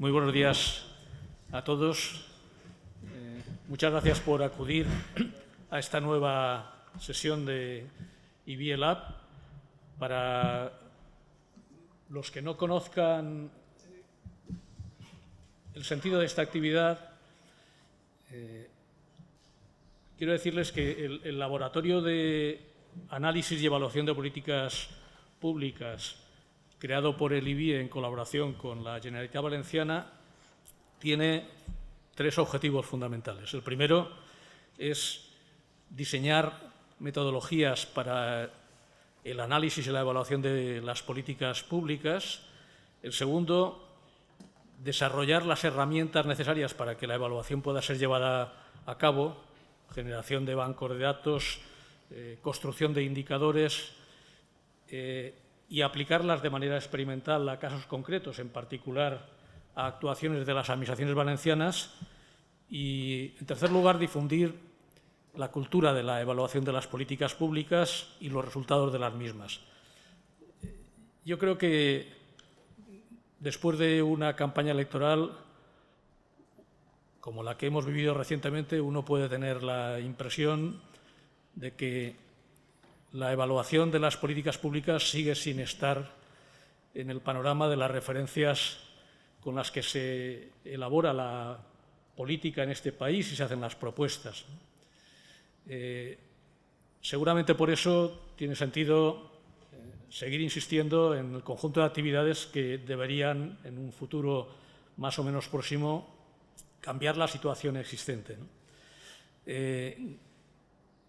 Muy buenos días a todos. Muchas gracias por acudir a esta nueva sesión de IBIE Lab. Para los que no conozcan el sentido de esta actividad, quiero decirles que el Laboratorio de Análisis y Evaluación de Políticas Públicas, creado por el IBIE en colaboración con la Generalitat Valenciana, tiene tres objetivos fundamentales. El primero es diseñar metodologías para el análisis y la evaluación de las políticas públicas. El segundo, desarrollar las herramientas necesarias para que la evaluación pueda ser llevada a cabo, generación de bancos de datos, construcción de indicadores y aplicarlas de manera experimental a casos concretos, en particular a actuaciones de las administraciones valencianas. Y, en tercer lugar, difundir la cultura de la evaluación de las políticas públicas y los resultados de las mismas. Yo creo que después de una campaña electoral como la que hemos vivido recientemente, uno puede tener la impresión de que la evaluación de las políticas públicas sigue sin estar en el panorama de las referencias con las que se elabora la política en este país y se hacen las propuestas. Seguramente por eso tiene sentido seguir insistiendo en el conjunto de actividades que deberían, en un futuro más o menos próximo, cambiar la situación existente, ¿no?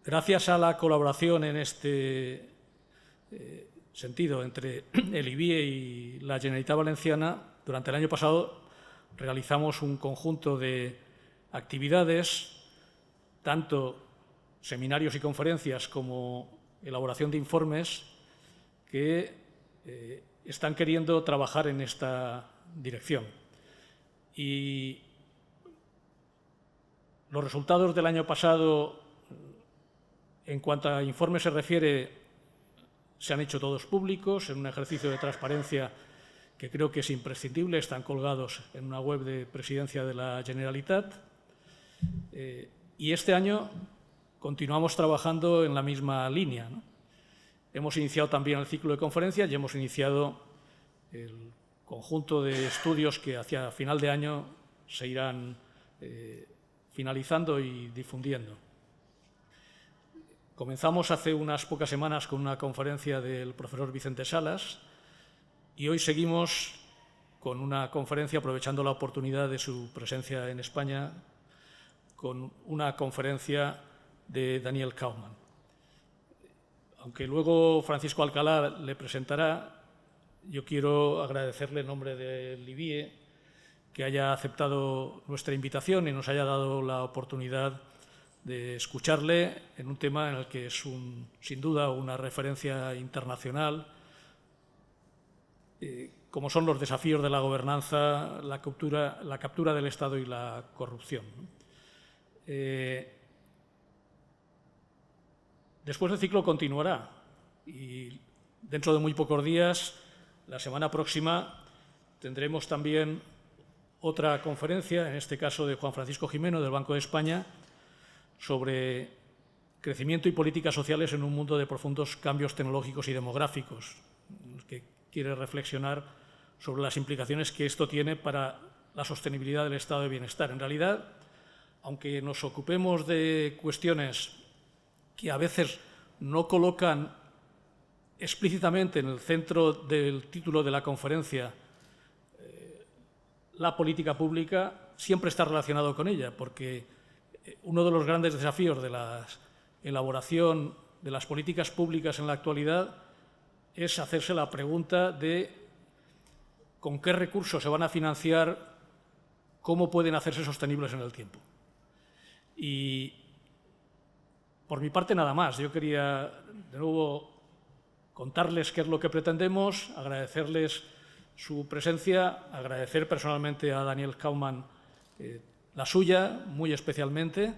Gracias a la colaboración en este sentido entre el IBIE y la Generalitat Valenciana, durante el año pasado realizamos un conjunto de actividades, tanto seminarios y conferencias como elaboración de informes, que están queriendo trabajar en esta dirección. Y los resultados del año pasado, en cuanto a informes se refiere, se han hecho todos públicos en un ejercicio de transparencia que creo que es imprescindible. Están colgados en una web de Presidencia de la Generalitat. Y este año continuamos trabajando en la misma línea, ¿no? Hemos iniciado también el ciclo de conferencias y hemos iniciado el conjunto de estudios que hacia final de año se irán finalizando y difundiendo. Comenzamos hace unas pocas semanas con una conferencia del profesor Vicente Salas y hoy seguimos con una conferencia, aprovechando la oportunidad de su presencia en España, con una conferencia de Daniel Kaumann. Aunque luego Francisco Alcalá le presentará, yo quiero agradecerle en nombre del IBIE que haya aceptado nuestra invitación y nos haya dado la oportunidad de escucharle en un tema en el que es sin duda una referencia internacional, como son los desafíos de la gobernanza, la captura del Estado y la corrupción. Después el ciclo continuará y dentro de muy pocos días, la semana próxima, tendremos también otra conferencia, en este caso de Juan Francisco Gimeno, del Banco de España, sobre crecimiento y políticas sociales en un mundo de profundos cambios tecnológicos y demográficos, que quiere reflexionar sobre las implicaciones que esto tiene para la sostenibilidad del estado de bienestar. En realidad, aunque nos ocupemos de cuestiones que a veces no colocan explícitamente en el centro del título de la conferencia la política pública, siempre está relacionado con ella, porque uno de los grandes desafíos de la elaboración de las políticas públicas en la actualidad es hacerse la pregunta de con qué recursos se van a financiar, cómo pueden hacerse sostenibles en el tiempo. Y por mi parte nada más. Yo quería de nuevo contarles qué es lo que pretendemos, agradecerles su presencia, agradecer personalmente a Daniel Kaumann la suya, muy especialmente,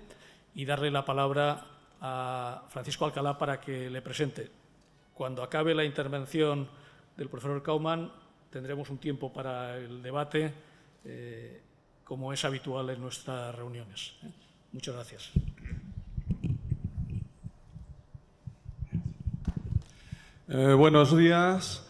y darle la palabra a Francisco Alcalá para que le presente. Cuando acabe la intervención del profesor Kaumann, tendremos un tiempo para el debate como es habitual en nuestras reuniones. Muchas gracias. Buenos días.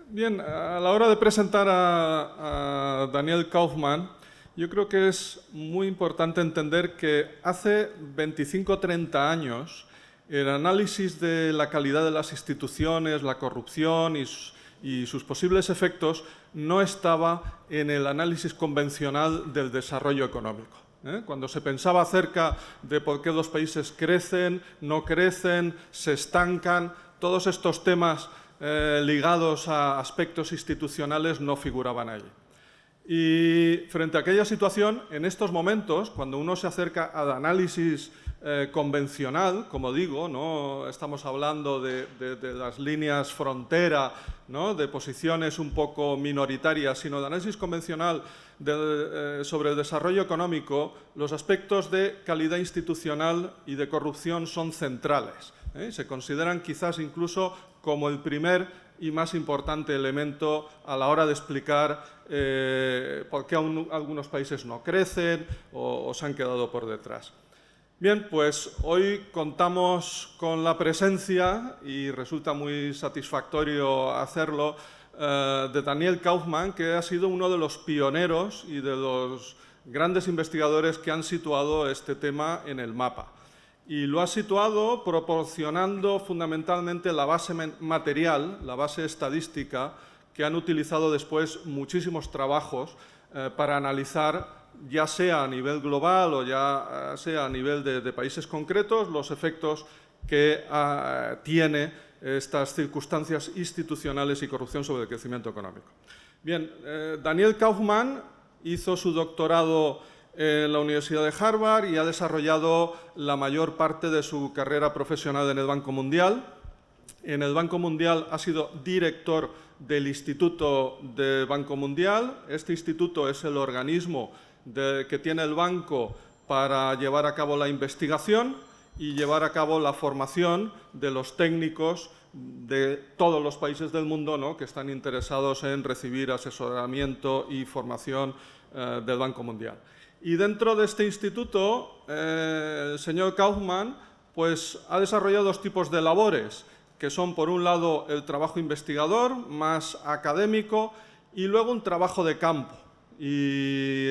Bien, a la hora de presentar a Daniel Kaufman, yo creo que es muy importante entender que hace 25 o 30 años el análisis de la calidad de las instituciones, la corrupción y sus posibles efectos no estaba en el análisis convencional del desarrollo económico. Cuando se pensaba acerca de por qué los países crecen, no crecen, se estancan, todos estos temas ligados a aspectos institucionales no figuraban allí. Y frente a aquella situación, en estos momentos, cuando uno se acerca al análisis convencional, como digo, no estamos hablando de las líneas frontera, ¿no?, de posiciones un poco minoritarias, sino de análisis convencional sobre el desarrollo económico, los aspectos de calidad institucional y de corrupción son centrales. Se consideran quizás incluso como el primer y más importante elemento a la hora de explicar por qué algunos países no crecen o se han quedado por detrás. Bien, pues hoy contamos con la presencia, y resulta muy satisfactorio hacerlo, de Daniel Kaufman, que ha sido uno de los pioneros y de los grandes investigadores que han situado este tema en el mapa. Y lo ha situado proporcionando fundamentalmente la base material, la base estadística, que han utilizado después muchísimos trabajos para analizar, ya sea a nivel global o ya sea a nivel de países concretos, los efectos que tiene estas circunstancias institucionales y corrupción sobre el crecimiento económico. Bien, Daniel Kaufman hizo su doctorado en la Universidad de Harvard y ha desarrollado la mayor parte de su carrera profesional en el Banco Mundial. En el Banco Mundial ha sido director del Instituto del Banco Mundial. Este instituto es el organismo que tiene el banco para llevar a cabo la investigación y llevar a cabo la formación de los técnicos de todos los países del mundo, ¿no?, que están interesados en recibir asesoramiento y formación del Banco Mundial. Y dentro de este instituto, el señor Kaufman pues, ha desarrollado dos tipos de labores, que son, por un lado, el trabajo investigador, más académico, y luego un trabajo de campo. Y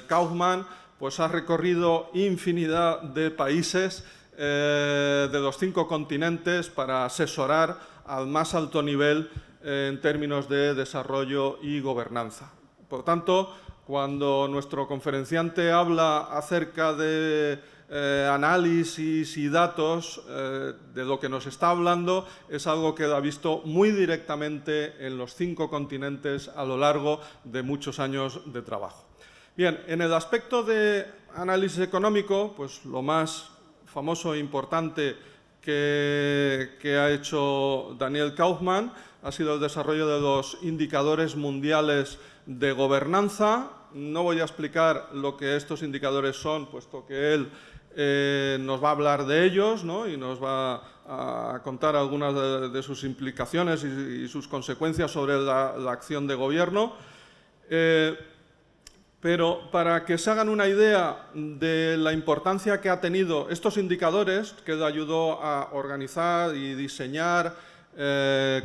Kaufman pues, ha recorrido infinidad de países de los 5 continentes para asesorar al más alto nivel en términos de desarrollo y gobernanza. Por tanto, cuando nuestro conferenciante habla acerca de análisis y datos, de lo que nos está hablando es algo que ha visto muy directamente en los 5 continentes a lo largo de muchos años de trabajo. Bien, en el aspecto de análisis económico, pues lo más famoso e importante que ha hecho Daniel Kaufman ha sido el desarrollo de los indicadores mundiales de gobernanza. No voy a explicar lo que estos indicadores son, puesto que él nos va a hablar de ellos, ¿no?, y nos va a contar algunas de sus implicaciones y sus consecuencias sobre la acción de gobierno. Pero para que se hagan una idea de la importancia que ha tenido estos indicadores, que él ayudó a organizar y diseñar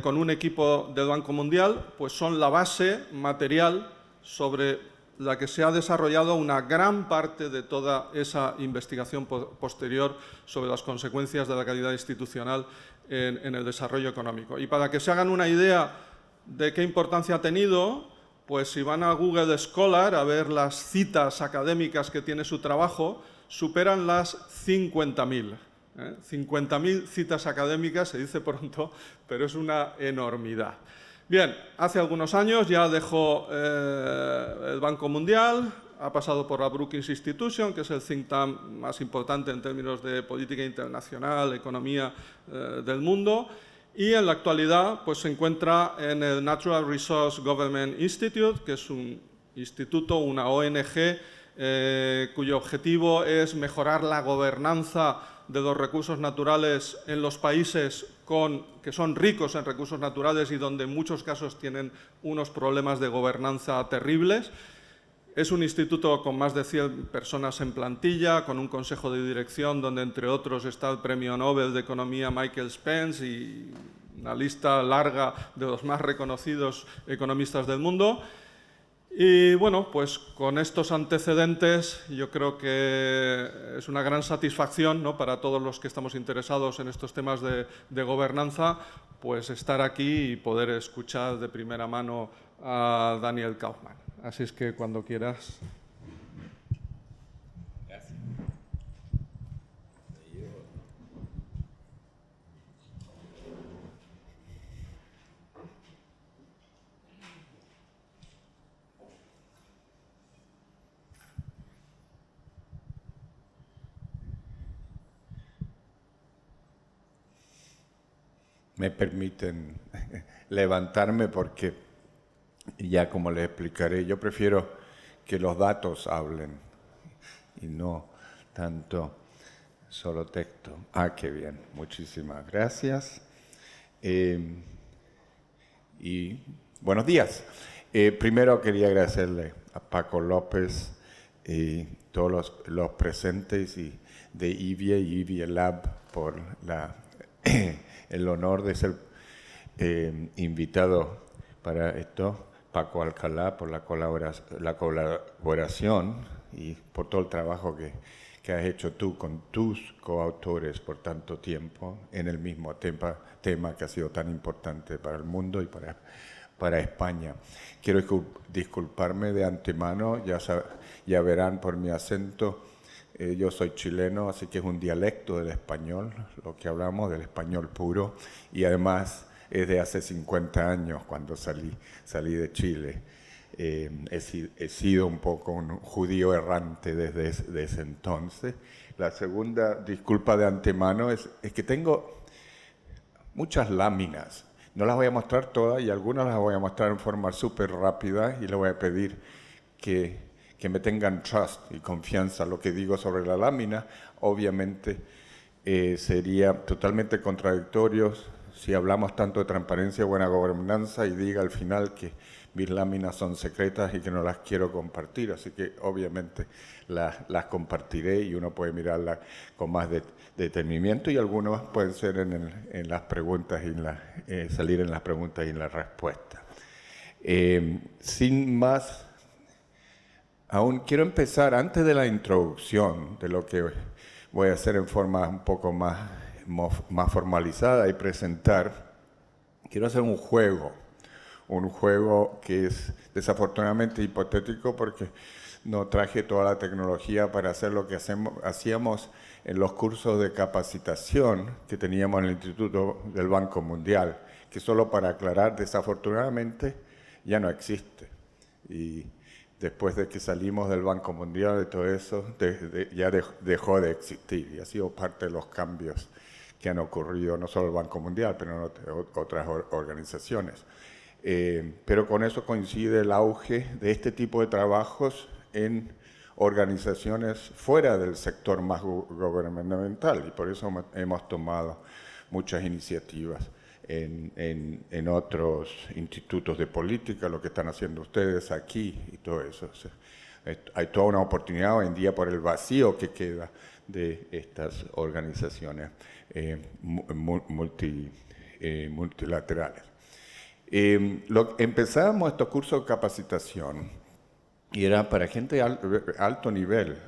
con un equipo del Banco Mundial, pues son la base material sobre la que se ha desarrollado una gran parte de toda esa investigación posterior sobre las consecuencias de la calidad institucional en el desarrollo económico. Y para que se hagan una idea de qué importancia ha tenido, pues si van a Google Scholar a ver las citas académicas que tiene su trabajo, superan las 50.000. 50.000 citas académicas, se dice pronto, pero es una enormidad. Bien, hace algunos años ya dejó el Banco Mundial, ha pasado por la Brookings Institution, que es el think tank más importante en términos de política internacional, economía del mundo, y en la actualidad pues, se encuentra en el Natural Resource Government Institute, que es un instituto, una ONG, cuyo objetivo es mejorar la gobernanza de los recursos naturales en los países que son ricos en recursos naturales y donde en muchos casos tienen unos problemas de gobernanza terribles. Es un instituto con más de 100 personas en plantilla, con un consejo de dirección donde, entre otros, está el Premio Nobel de Economía Michael Spence y una lista larga de los más reconocidos economistas del mundo. Y bueno, pues con estos antecedentes yo creo que es una gran satisfacción, ¿no?, para todos los que estamos interesados en estos temas de gobernanza, pues estar aquí y poder escuchar de primera mano a Daniel Kaufman. Así es que cuando quieras. Gracias. Me permiten levantarme porque, ya como les explicaré, yo prefiero que los datos hablen y no tanto solo texto. Ah, qué bien, muchísimas gracias. Y buenos días. Primero quería agradecerle a Paco López y todos los presentes y de IVIE y IVIE Lab por el honor de ser invitado para esto. Paco Alcalá por la colaboración y por todo el trabajo que has hecho tú con tus coautores por tanto tiempo en el mismo tema que ha sido tan importante para el mundo y para España. Quiero disculparme de antemano, ya verán por mi acento, yo soy chileno, así que es un dialecto del español, lo que hablamos del español puro, y además es de hace 50 años cuando salí de Chile. He sido un poco un judío errante desde ese entonces. La segunda disculpa de antemano es que tengo muchas láminas. No las voy a mostrar todas y algunas las voy a mostrar en forma súper rápida y le voy a pedir que me tengan trust y confianza. Lo que digo sobre la lámina, obviamente, sería totalmente contradictorio si hablamos tanto de transparencia y buena gobernanza y diga al final que mis láminas son secretas y que no las quiero compartir. Así que obviamente las compartiré y uno puede mirarlas con más detenimiento y algunas pueden ser en las preguntas y salir en las preguntas y en las respuestas. Sin más, aún quiero empezar antes de la introducción de lo que voy a hacer en forma un poco más formalizada y presentar. Quiero hacer un juego que es desafortunadamente hipotético porque no traje toda la tecnología para hacer lo que hacíamos en los cursos de capacitación que teníamos en el Instituto del Banco Mundial, que solo para aclarar, desafortunadamente ya no existe. Y después de que salimos del Banco Mundial, de todo eso, ya dejó de existir y ha sido parte de los cambios que han ocurrido, no solo el Banco Mundial, pero en otras organizaciones. Pero con eso coincide el auge de este tipo de trabajos en organizaciones fuera del sector más gubernamental y por eso hemos tomado muchas iniciativas en otros institutos de política, lo que están haciendo ustedes aquí y todo eso. O sea, hay toda una oportunidad hoy en día por el vacío que queda de estas organizaciones multilaterales. Empezábamos estos cursos de capacitación y era para gente de alto nivel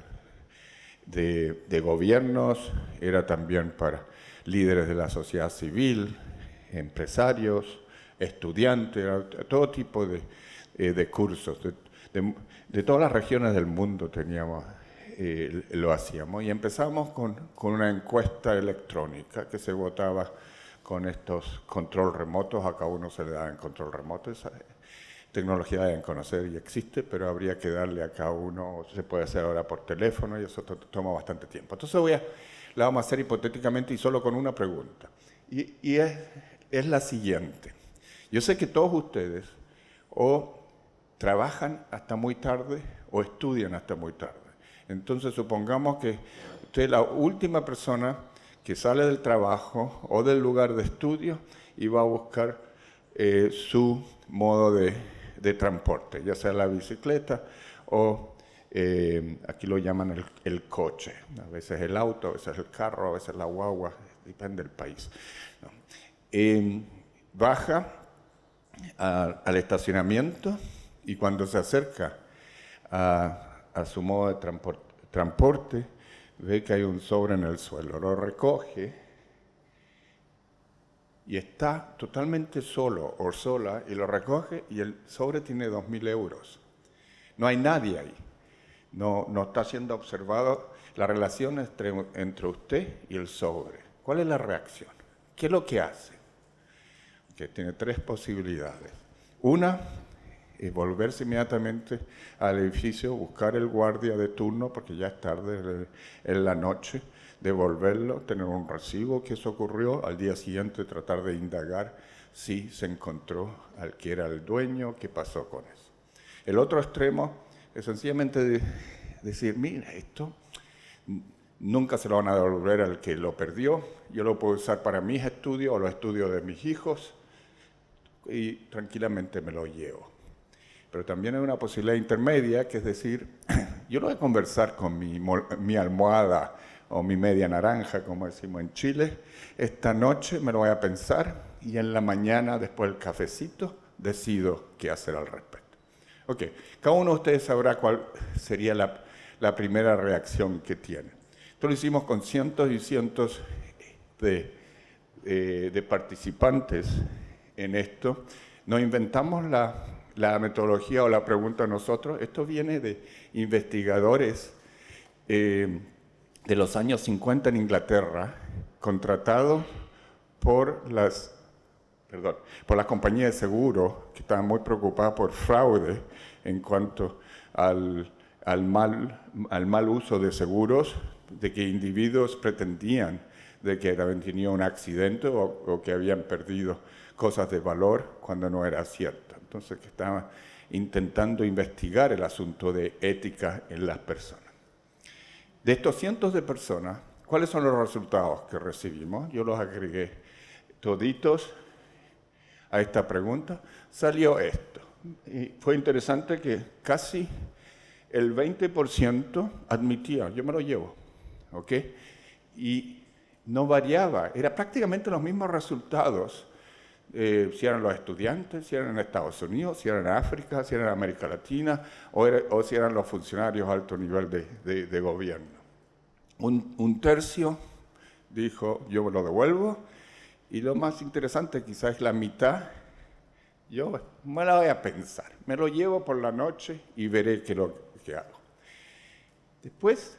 de gobiernos, era también para líderes de la sociedad civil, empresarios, estudiantes, todo tipo de cursos. De todas las regiones del mundo teníamos, lo hacíamos. Y empezamos con una encuesta electrónica que se votaba con estos control remotos. A cada uno se le da en control remoto. Esa tecnología deben conocer y existe, pero habría que darle a cada uno, se puede hacer ahora por teléfono y eso toma bastante tiempo. Entonces la vamos a hacer hipotéticamente y solo con una pregunta. Y es la siguiente. Yo sé que todos ustedes o trabajan hasta muy tarde o estudian hasta muy tarde. Entonces supongamos que usted es la última persona que sale del trabajo o del lugar de estudio y va a buscar su modo de transporte, ya sea la bicicleta o aquí lo llaman el coche, a veces el auto, a veces el carro, a veces la guagua, depende del país, ¿no? Baja al estacionamiento y cuando se acerca a su modo de transporte, ve que hay un sobre en el suelo, lo recoge y está totalmente solo o sola y lo recoge y el sobre tiene 2.000 euros. No hay nadie ahí, no está siendo observado la relación entre usted y el sobre. ¿Cuál es la reacción? ¿Qué es lo que hace? Que tiene tres posibilidades. Una es volverse inmediatamente al edificio, buscar el guardia de turno, porque ya es tarde en la noche, devolverlo, tener un recibo que eso ocurrió, al día siguiente tratar de indagar si se encontró al que era el dueño, qué pasó con eso. El otro extremo es sencillamente decir, mira, esto nunca se lo van a devolver al que lo perdió, yo lo puedo usar para mis estudios o los estudios de mis hijos y tranquilamente me lo llevo. Pero también hay una posibilidad intermedia, que es decir, yo lo voy a conversar con mi almohada o mi media naranja, como decimos en Chile, esta noche me lo voy a pensar y en la mañana, después del cafecito, decido qué hacer al respecto. Ok, cada uno de ustedes sabrá cuál sería la primera reacción que tiene. Esto lo hicimos con cientos y cientos de participantes en esto. Nos inventamos la metodología o la pregunta nosotros. Esto viene de investigadores de los años 50 en Inglaterra, contratados por las compañías de seguro, que estaban muy preocupadas por fraude en cuanto al mal uso de seguros, de que individuos pretendían de que habían tenido un accidente o que habían perdido cosas de valor cuando no era cierto. Entonces, que estaban intentando investigar el asunto de ética en las personas. De estos cientos de personas, ¿cuáles son los resultados que recibimos? Yo los agregué toditos a esta pregunta. Salió esto. Y fue interesante que casi el 20% admitía, yo me lo llevo, ¿ok? Y no variaba, era prácticamente los mismos resultados, si eran los estudiantes, si eran en Estados Unidos, si eran en África, si eran en América Latina, o si eran los funcionarios de alto nivel de gobierno. Un tercio dijo, yo me lo devuelvo, y lo más interesante quizás es la mitad, yo me la voy a pensar, me lo llevo por la noche y veré qué es lo que hago. Después,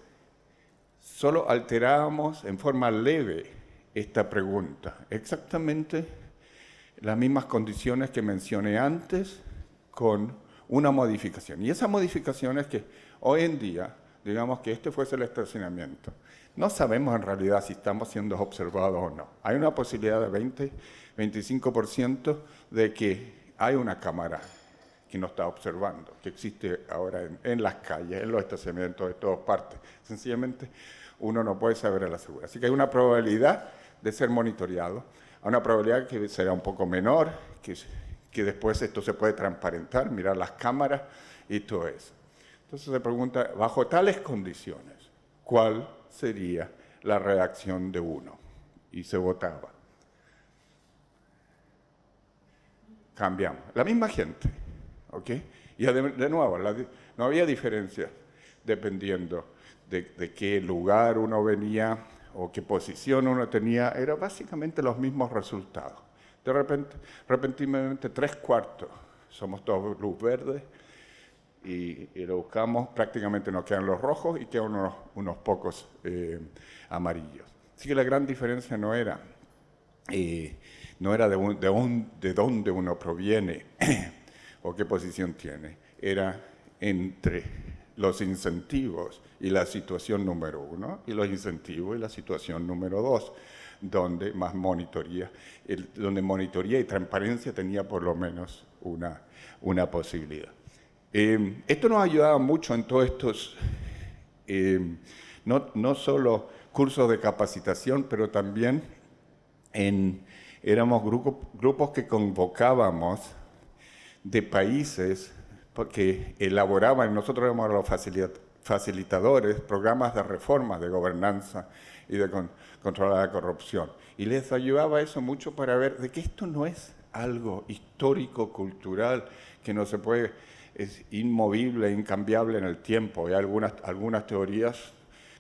solo alterábamos en forma leve esta pregunta, exactamente las mismas condiciones que mencioné antes, con una modificación. Y esa modificación es que hoy en día, digamos que este fuese el estacionamiento, no sabemos en realidad si estamos siendo observados o no. Hay una posibilidad de 20-25% de que hay una cámara que nos está observando, que existe ahora en las calles, en los estacionamientos de todas partes. Sencillamente, uno no puede saber a la segura. Así que hay una probabilidad de ser monitoreado, hay una probabilidad que será un poco menor, que después esto se puede transparentar, mirar las cámaras y todo eso. Entonces se pregunta, bajo tales condiciones, ¿cuál sería la reacción de uno? Y se votaba. Cambiamos. La misma gente, ¿ok? Y de nuevo, no había diferencia dependiendo de qué lugar uno venía o qué posición uno tenía, eran básicamente los mismos resultados. De repente, repentinamente, 3/4 somos todos luz verde y lo buscamos, prácticamente nos quedan los rojos y quedan unos pocos amarillos. Así que la gran diferencia no era de dónde uno proviene o qué posición tiene, era entre los incentivos y la situación número 1 y los incentivos y la situación número 2, donde más monitoría y transparencia tenía por lo menos una posibilidad. Esto nos ayudaba mucho en todos estos, no solo cursos de capacitación, pero también éramos grupos que convocábamos de países que elaboraban, nosotros éramos los facilitadores, programas de reforma, de gobernanza y de control de la corrupción. Y les ayudaba eso mucho para ver de que esto no es algo histórico, cultural, que no se puede, es inmovible, incambiable en el tiempo. Hay algunas teorías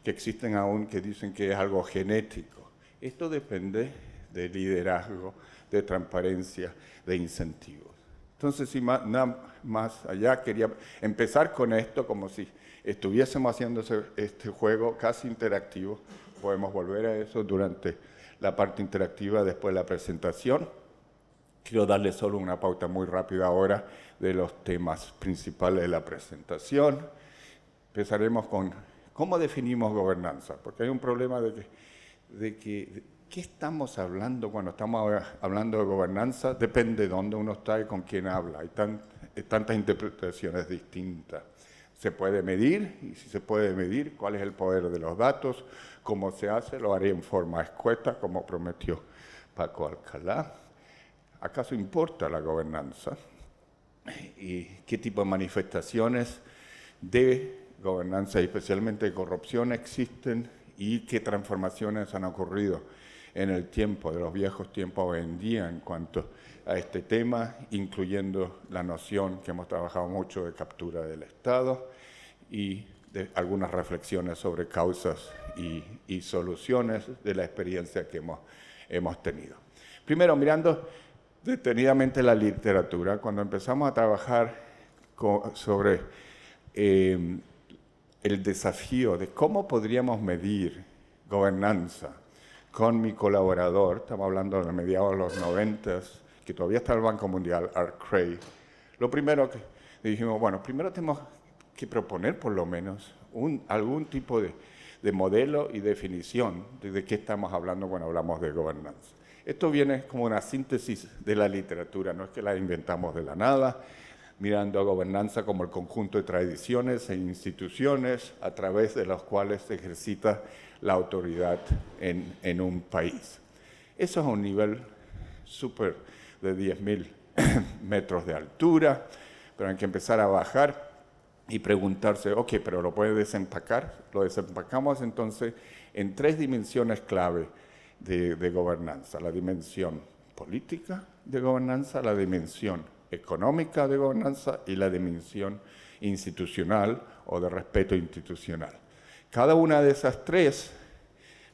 que existen aún que dicen que es algo genético. Esto depende de liderazgo, de transparencia, de incentivos. Entonces, si nada más allá, quería empezar con esto como si estuviésemos haciendo este juego casi interactivo. Podemos volver a eso durante la parte interactiva después de la presentación. Quiero darle solo una pauta muy rápida ahora de los temas principales de la presentación. Empezaremos con cómo definimos gobernanza, porque hay un problema de que ¿qué estamos hablando cuando estamos hablando de gobernanza? Depende de dónde uno está y con quién habla. Hay tantas interpretaciones distintas. Se puede medir, y si se puede medir, cuál es el poder de los datos, cómo se hace, lo haré en forma escueta, como prometió Paco Alcalá. ¿Acaso importa la gobernanza? ¿Y qué tipo de manifestaciones de gobernanza, y especialmente de corrupción, existen? ¿Y qué transformaciones han ocurrido en el tiempo, de los viejos tiempos hoy en día, en cuanto a este tema, incluyendo la noción que hemos trabajado mucho de captura del Estado y de algunas reflexiones sobre causas y soluciones de la experiencia que hemos tenido? Primero, mirando detenidamente la literatura, cuando empezamos a trabajar sobre el desafío de cómo podríamos medir gobernanza con mi colaborador, estamos hablando de mediados de los 90, que todavía está el Banco Mundial, Art Cray, lo primero que dijimos, bueno, primero tenemos que proponer por lo menos algún tipo de modelo y definición de qué estamos hablando cuando hablamos de gobernanza. Esto viene como una síntesis de la literatura, no es que la inventamos de la nada, mirando a gobernanza como el conjunto de tradiciones e instituciones a través de los cuales se ejercita la autoridad en un país. Eso es a un nivel súper de 10.000 metros de altura, pero hay que empezar a bajar y preguntarse, ok, pero ¿lo puede desempacar? Lo desempacamos entonces en 3 dimensiones clave de gobernanza: la dimensión política de gobernanza, la dimensión económica de gobernanza y la dimensión institucional o de respeto institucional. Cada una de esas 3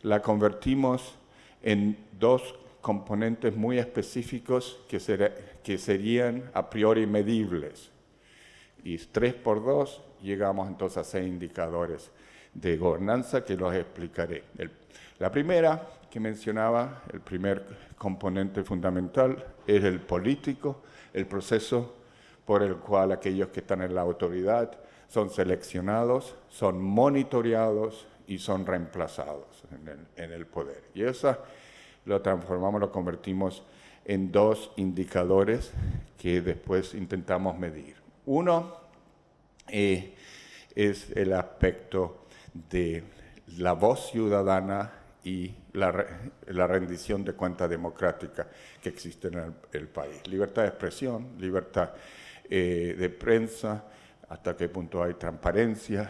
la convertimos en 2 componentes muy específicos que serían a priori medibles. Y 3 por 2 llegamos entonces a 6 indicadores de gobernanza que los explicaré. La primera que mencionaba, el primer componente fundamental, es el político, el proceso por el cual aquellos que están en la autoridad son seleccionados, son monitoreados y son reemplazados en el poder. Y eso lo transformamos, lo convertimos en 2 indicadores que después intentamos medir. Uno es el aspecto de la voz ciudadana y la rendición de cuenta democrática que existe en el país. Libertad de expresión, libertad de prensa, hasta qué punto hay transparencia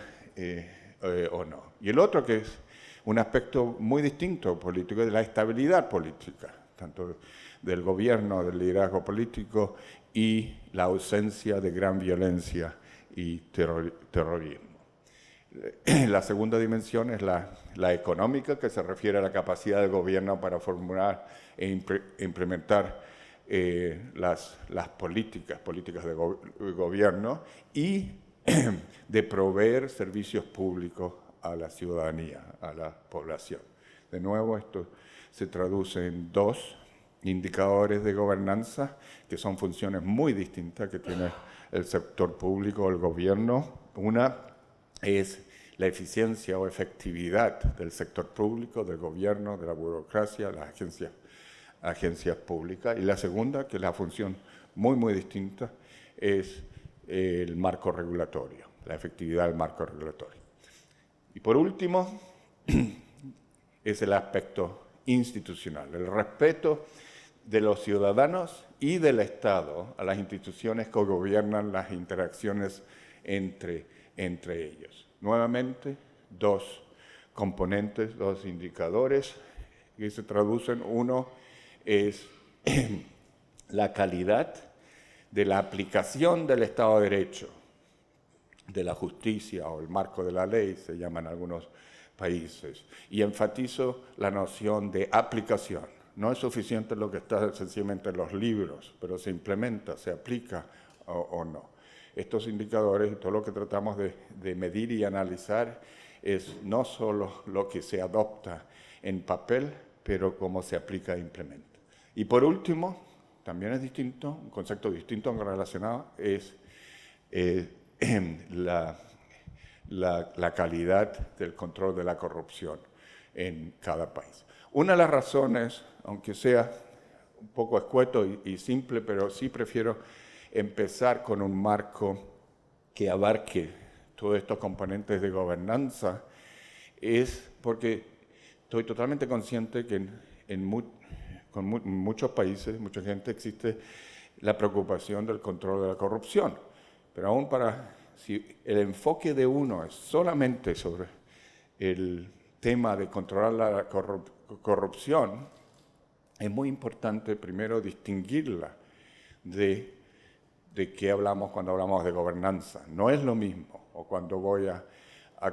o no. Y el otro, que es un aspecto muy distinto político, es la estabilidad política, tanto del gobierno, del liderazgo político y la ausencia de gran violencia y terrorismo. La segunda dimensión es la económica, que se refiere a la capacidad del gobierno para formular e implementar las políticas de gobierno y de proveer servicios públicos a la ciudadanía, a la población. De nuevo, esto se traduce en 2 indicadores de gobernanza, que son funciones muy distintas que tiene el sector público, el gobierno. Una es la eficiencia o efectividad del sector público, del gobierno, de la burocracia, las agencias públicas. Y la segunda, que es la función muy distinta, es el marco regulatorio, la efectividad del marco regulatorio. Y por último, es el aspecto institucional, el respeto de los ciudadanos y del Estado a las instituciones que gobiernan las interacciones entre ellos. Nuevamente, dos componentes, dos indicadores que se traducen. Uno es la calidad de la aplicación del Estado de Derecho, de la justicia o el marco de la ley, se llama en algunos países. Y enfatizo la noción de aplicación. No es suficiente lo que está sencillamente en los libros, pero se implementa, se aplica o no. Estos indicadores y todo lo que tratamos de medir y analizar es no solo lo que se adopta en papel, pero cómo se aplica e implementa. Y por último, también es distinto, un concepto distinto relacionado, es la calidad del control de la corrupción en cada país. Una de las razones, aunque sea un poco escueto y simple, pero sí prefiero empezar con un marco que abarque todos estos componentes de gobernanza, es porque estoy totalmente consciente que con muchos países, mucha gente, existe la preocupación del control de la corrupción. Pero aún si el enfoque de uno es solamente sobre el tema de controlar la corrupción, es muy importante primero distinguirla de qué hablamos cuando hablamos de gobernanza. No es lo mismo, o cuando voy a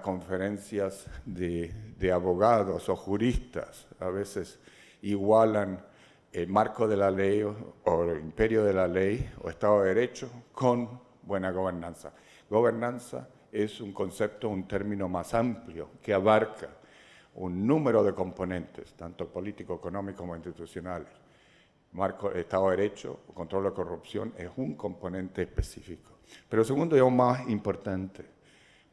conferencias de abogados o juristas, a veces igualan el marco de la ley o el imperio de la ley o Estado de Derecho con buena gobernanza. Gobernanza es un concepto, un término más amplio que abarca un número de componentes, tanto políticos, económicos como institucionales. Marco, Estado de Derecho, control de la corrupción es un componente específico. Pero segundo y aún más importante,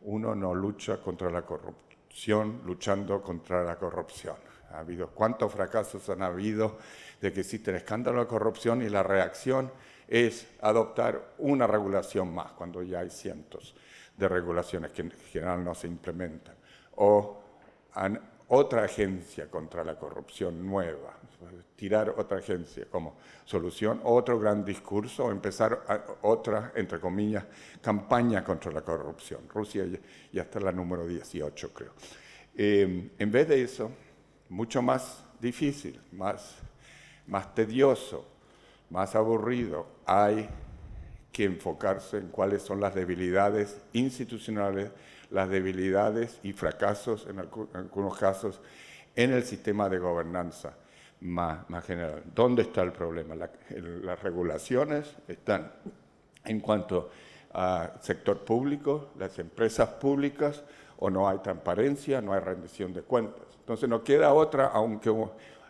uno no lucha contra la corrupción luchando contra la corrupción. ¿Cuántos fracasos han habido de que existe el escándalo de corrupción y la reacción es adoptar una regulación más, cuando ya hay cientos de regulaciones que en general no se implementan? O otra agencia contra la corrupción nueva, tirar otra agencia como solución, otro gran discurso, o empezar otra, entre comillas, campaña contra la corrupción. Rusia ya está en la número 18, creo. En vez de eso, mucho más difícil, más tedioso, más aburrido, hay que enfocarse en cuáles son las debilidades institucionales, las debilidades y fracasos, en algunos casos, en el sistema de gobernanza más general. ¿Dónde está el problema? Las regulaciones están en cuanto al sector público, las empresas públicas, o no hay transparencia, no hay rendición de cuentas. Entonces no queda otra, aunque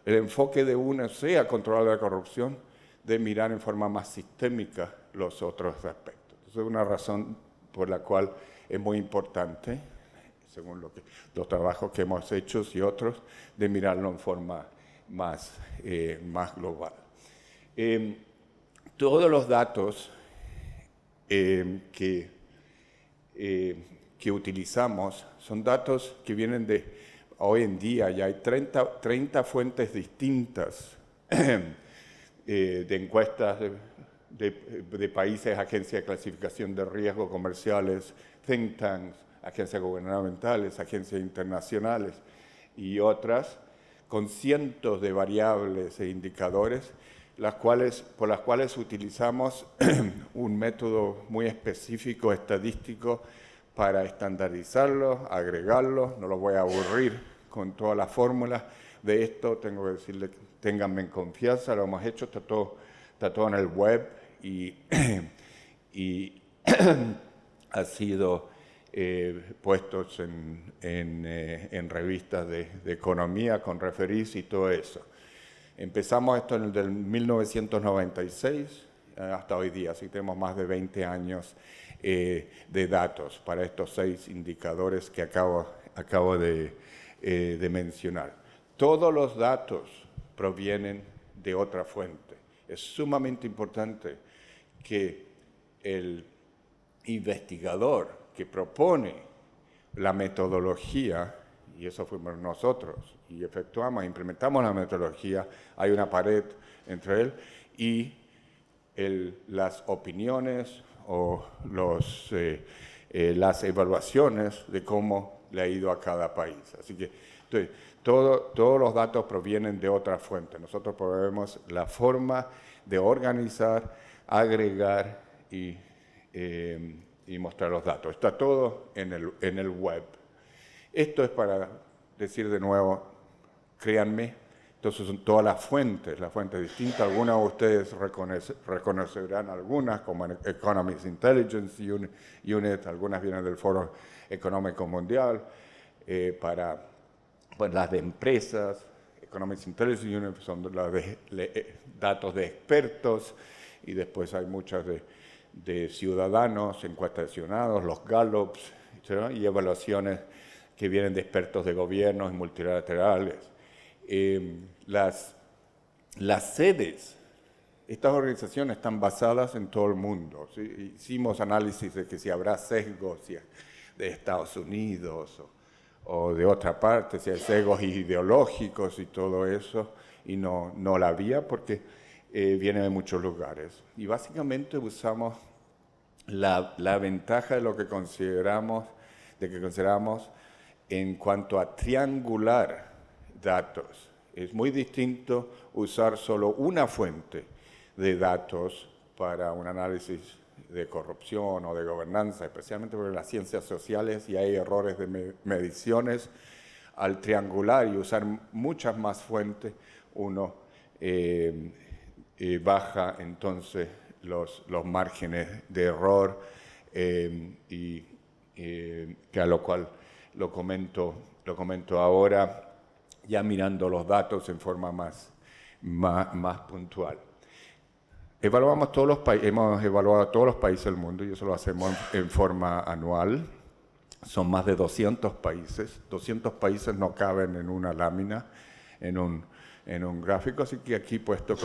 el enfoque de uno sea controlar la corrupción, de mirar en forma más sistémica los otros aspectos. Entonces es una razón por la cual es muy importante, según los trabajos que hemos hecho y otros, de mirarlo en forma más global. Todos los datos que utilizamos son datos que vienen hoy en día ya hay 30 fuentes distintas de encuestas de países, agencias de clasificación de riesgo comerciales, think tanks, agencias gubernamentales, agencias internacionales y otras, con cientos de variables e indicadores, por las cuales utilizamos un método muy específico, estadístico, para estandarizarlos, agregarlos. No los voy a aburrir con todas las fórmulas de esto, tengo que decirles, ténganme en confianza, lo hemos hecho, está todo en el web y ha sido puestos en revistas de economía con referís y todo eso. Empezamos esto en el del 1996 hasta hoy día, así que tenemos más de 20 años de datos para estos 6 indicadores que acabo de mencionar. Todos los datos provienen de otra fuente. Es sumamente importante que el investigador que propone la metodología y eso fuimos nosotros, y efectuamos, implementamos la metodología, hay una pared entre él y las opiniones o las evaluaciones de cómo le ha ido a cada país. Así que entonces, todos los datos provienen de otra fuente. Nosotros proveemos la forma de organizar, agregar y mostrar los datos. Está todo en el web. Esto es para decir de nuevo, créanme, entonces son todas las fuentes distintas. Algunas de ustedes reconocerán algunas, como Economist Intelligence Unit, algunas vienen del Foro Económico Mundial, para las de empresas. Economist Intelligence Unit son las de datos de expertos, y después hay muchas de ciudadanos, encuestacionados, los Gallups, etc., y evaluaciones que vienen de expertos de gobiernos y multilaterales. Las sedes, estas organizaciones están basadas en todo el mundo. ¿Sí? Hicimos análisis de que si habrá sesgos de Estados Unidos o de otra parte, si hay sesgos ideológicos y todo eso, y no la había porque viene de muchos lugares. Y básicamente usamos la ventaja de lo que consideramos en cuanto a triangular datos. Es muy distinto usar solo una fuente de datos para un análisis de corrupción o de gobernanza, especialmente porque en las ciencias sociales y hay errores de mediciones. Al triangular y usar muchas más fuentes, uno baja entonces los márgenes de error, que a lo cual lo comento ahora, ya mirando los datos en forma más puntual. Hemos evaluado todos los países del mundo, y eso lo hacemos en forma anual. Son más de 200 países. 200 países no caben en una lámina, en un gráfico, así que aquí he puesto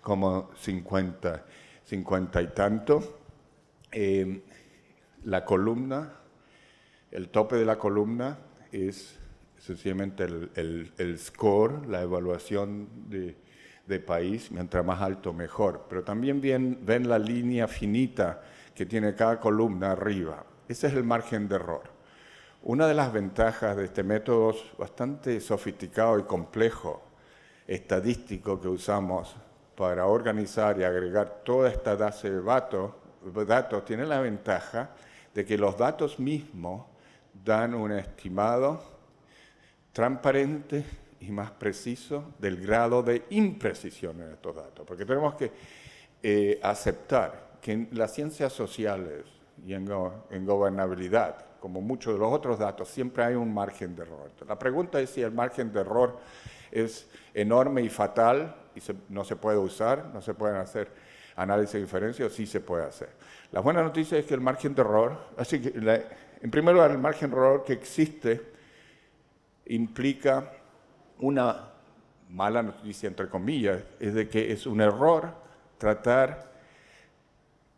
como 50 y tanto. La columna, el tope de la columna es sencillamente el score, la evaluación de país, mientras más alto mejor. Pero también ven la línea finita que tiene cada columna arriba. Ese es el margen de error. Una de las ventajas de este método bastante sofisticado y complejo estadístico que usamos para organizar y agregar toda esta base de datos tiene la ventaja de que los datos mismos dan un estimado transparente y más preciso del grado de imprecisión en estos datos. Porque tenemos que aceptar que en las ciencias sociales y en gobernabilidad, como muchos de los otros datos, siempre hay un margen de error. La pregunta es si el margen de error es enorme y fatal y no se puede usar, no se pueden hacer análisis de diferencia, o sí se puede hacer. La buena noticia es que el margen de error, así que en primer lugar, el margen de error que existe implica una mala noticia, entre comillas, es de que es un error tratar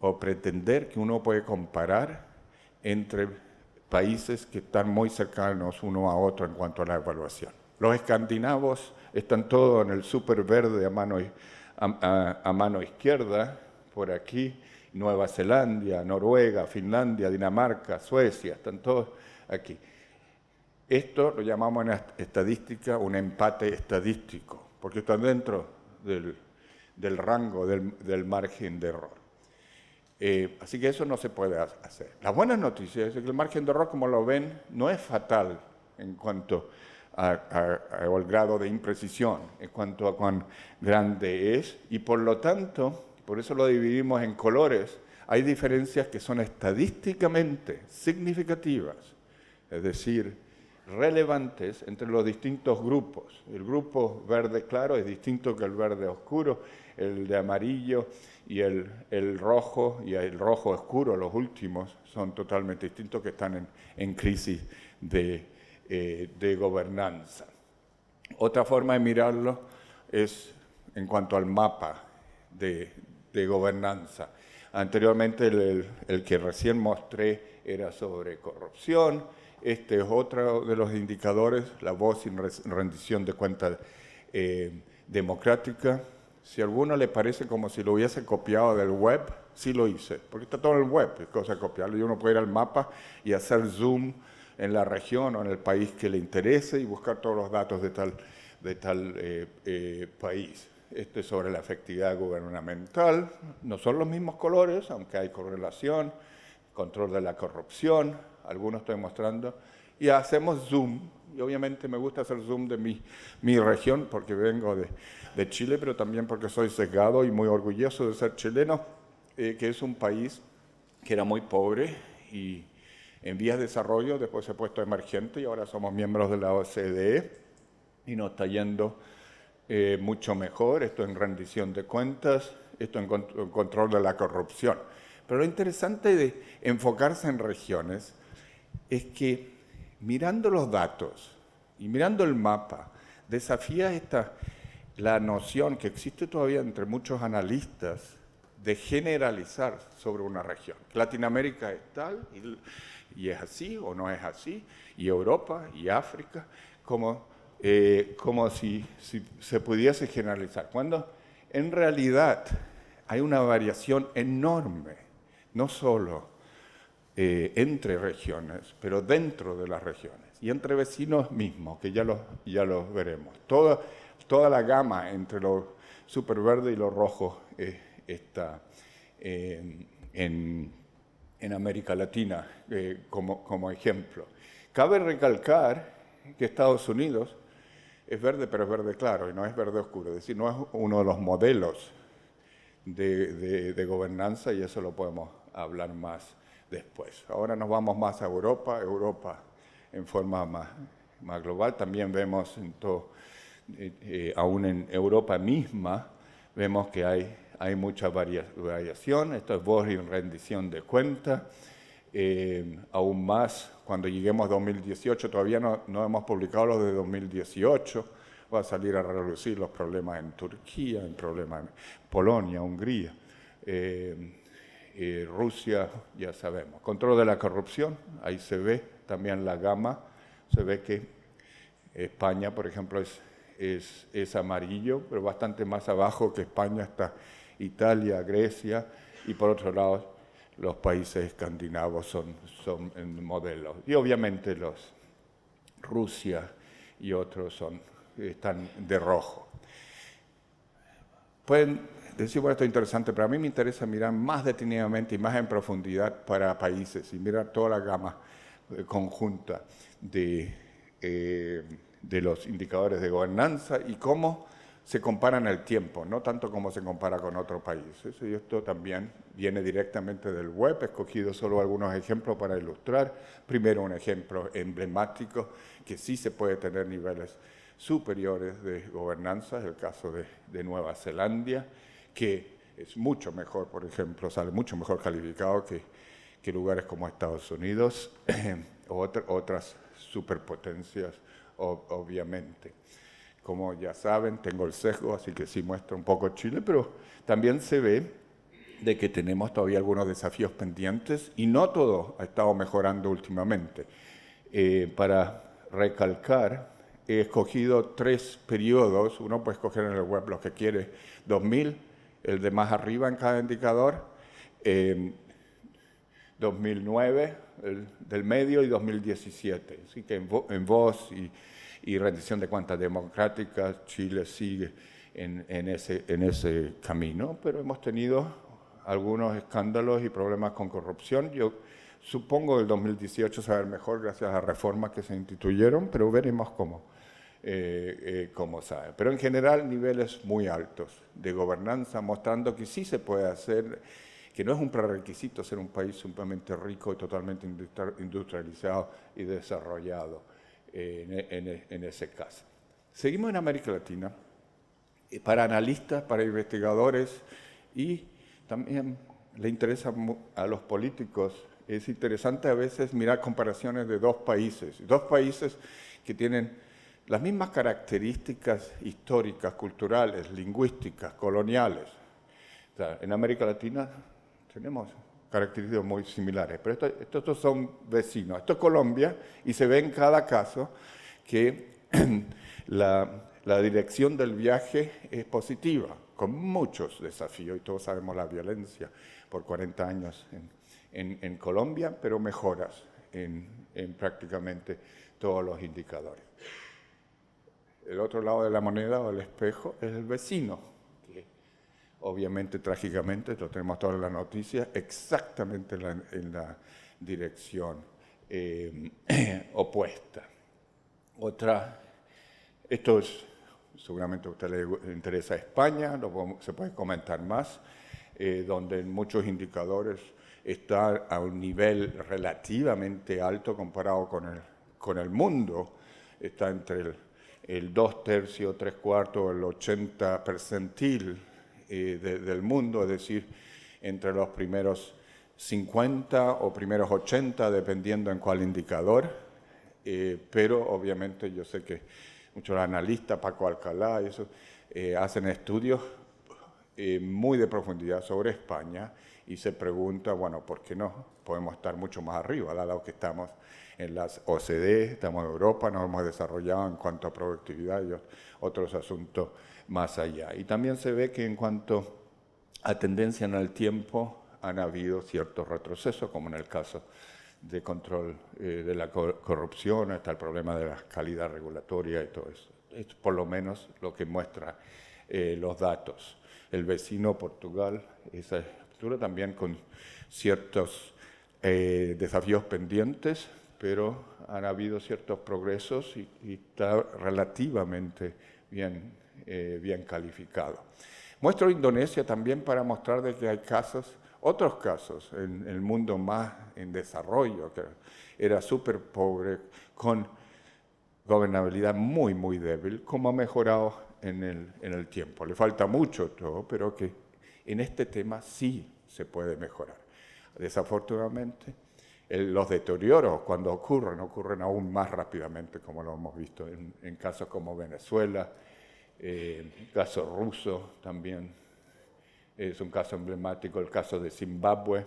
o pretender que uno puede comparar entre países que están muy cercanos uno a otro en cuanto a la evaluación. Los escandinavos están todos en el súper verde a mano izquierda, por aquí, Nueva Zelanda, Noruega, Finlandia, Dinamarca, Suecia, están todos aquí. Esto lo llamamos en estadística un empate estadístico, porque están dentro del rango del margen de error. Así que eso no se puede hacer. La buena noticia es que el margen de error, como lo ven, no es fatal en cuanto al grado de imprecisión, en cuanto a cuán grande es, y por lo tanto, por eso lo dividimos en colores, hay diferencias que son estadísticamente significativas, es decir, relevantes entre los distintos grupos. El grupo verde claro es distinto que el verde oscuro, el de amarillo y el rojo oscuro, los últimos, son totalmente distintos, que están en crisis de gobernanza. Otra forma de mirarlo es en cuanto al mapa de gobernanza. Anteriormente el que recién mostré era sobre corrupción, Este es otro de los indicadores, la voz sin rendición de cuenta democrática. Si a alguno le parece como si lo hubiese copiado del web, sí lo hice, porque está todo en el web, es cosa de copiarlo. Y uno puede ir al mapa y hacer zoom en la región o en el país que le interese y buscar todos los datos de tal país. Esto es sobre la efectividad gubernamental. No son los mismos colores, aunque hay correlación, control de la corrupción, algunos estoy mostrando, y hacemos zoom. Y obviamente me gusta hacer zoom de mi región, porque vengo de Chile, pero también porque soy sesgado y muy orgulloso de ser chileno, que es un país que era muy pobre y en vías de desarrollo, después se ha puesto emergente y ahora somos miembros de la OCDE y nos está yendo mucho mejor, esto en rendición de cuentas, esto en control de la corrupción. Pero lo interesante de enfocarse en regiones es que mirando los datos y mirando el mapa, desafía la noción que existe todavía entre muchos analistas de generalizar sobre una región. Latinoamérica es tal y es así o no es así, y Europa y África, como si se pudiese generalizar, cuando en realidad hay una variación enorme, no solo entre regiones, pero dentro de las regiones y entre vecinos mismos, que ya los veremos. Toda la gama entre lo superverde y lo rojo está en América Latina como ejemplo. Cabe recalcar que Estados Unidos es verde, pero es verde claro y no es verde oscuro, es decir, no es uno de los modelos de gobernanza, y eso lo podemos hablar más después. Ahora nos vamos más a Europa en forma más global. También vemos aún en Europa misma, vemos que hay mucha variación. Esto es voz y rendición de cuenta. Aún más, cuando lleguemos a 2018, todavía no hemos publicado los de 2018, va a salir a relucir los problemas en Turquía, el problema en Polonia, Hungría, Rusia, ya sabemos. Control de la corrupción, ahí se ve también la gama, se ve que España, por ejemplo, es amarillo, pero bastante más abajo que España está Italia, Grecia, y por otro lado los países escandinavos son modelos. Y obviamente Rusia y otros están de rojo. Pueden decir, bueno, esto es interesante, pero a mí me interesa mirar más detenidamente y más en profundidad para países y mirar toda la gama conjunta de los indicadores de gobernanza y cómo se comparan el tiempo, no tanto como se compara con otros países. Y esto también viene directamente del web, he escogido solo algunos ejemplos para ilustrar. Primero, un ejemplo emblemático que sí se puede tener niveles superiores de gobernanza, es el caso de Nueva Zelanda, que es mucho mejor, por ejemplo, sale mucho mejor calificado que lugares como Estados Unidos o otras superpotencias, obviamente. Como ya saben, tengo el sesgo, así que sí muestra un poco Chile, pero también se ve de que tenemos todavía algunos desafíos pendientes y no todo ha estado mejorando últimamente. Para recalcar, he escogido 3 periodos, uno puede escoger en el web lo que quiere, 2000, el de más arriba en cada indicador, 2009, el del medio, y 2017. Así que en voz y rendición de cuentas democráticas, Chile sigue en ese camino, pero hemos tenido algunos escándalos y problemas con corrupción. Yo supongo que el 2018 se va a ver mejor gracias a las reformas que se instituyeron, pero veremos cómo sale. Pero en general, niveles muy altos de gobernanza, mostrando que sí se puede hacer, que no es un prerequisito ser un país sumamente rico y totalmente industrializado y desarrollado en ese caso. Seguimos en América Latina. Para analistas, para investigadores y también le interesa a los políticos, es interesante a veces mirar comparaciones de dos países que tienen las mismas características históricas, culturales, lingüísticas, coloniales. O sea, en América Latina tenemos características muy similares, pero estos son vecinos. Esto es Colombia y se ve en cada caso que la dirección del viaje es positiva, con muchos desafíos, y todos sabemos la violencia por 40 años en Colombia, pero mejoras en prácticamente todos los indicadores. El otro lado de la moneda o el espejo es el vecino, que obviamente, trágicamente, lo tenemos todas las noticias, exactamente en la dirección opuesta. Esto es, seguramente a usted le interesa España, se puede comentar más, donde en muchos indicadores está a un nivel relativamente alto comparado con el mundo, está entre el 2/3, 3/4, el 80 percentil del mundo, es decir, entre los primeros 50 o primeros 80, dependiendo en cuál indicador, pero obviamente yo sé que muchos analistas, Paco Alcalá, y eso, hacen estudios muy de profundidad sobre España y se pregunta, bueno, ¿por qué no? Podemos estar mucho más arriba, dado que estamos en las OCDE, estamos en Europa, nos hemos desarrollado en cuanto a productividad y otros asuntos más allá. Y también se ve que en cuanto a tendencia en el tiempo han habido ciertos retrocesos, como en el caso de control de la corrupción, está el problema de la calidad regulatoria y todo eso. Es por lo menos lo que muestra los datos. El vecino Portugal, esa estructura también con ciertos desafíos pendientes, pero han habido ciertos progresos y está relativamente bien calificado. Muestro Indonesia también para mostrar de que hay otros casos en el mundo más en desarrollo, que era súper pobre, con gobernabilidad muy débil, como ha mejorado en el tiempo. Le falta mucho todo, pero que en este tema sí se puede mejorar. Desafortunadamente, los deterioros cuando ocurren aún más rápidamente, como lo hemos visto en casos como Venezuela, caso ruso también, es un caso emblemático, el caso de Zimbabue,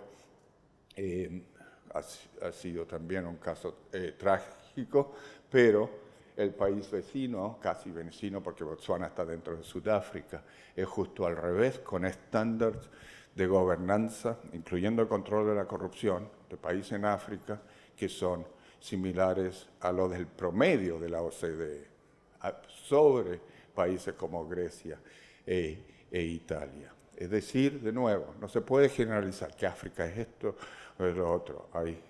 ha sido también un caso trágico, pero el país vecino, casi vecino porque Botsuana está dentro de Sudáfrica, es justo al revés, con estándares de gobernanza, incluyendo el control de la corrupción, de países en África que son similares a los del promedio de la OCDE, sobre países como Grecia e Italia. Es decir, de nuevo, no se puede generalizar que África es esto o es lo otro, hay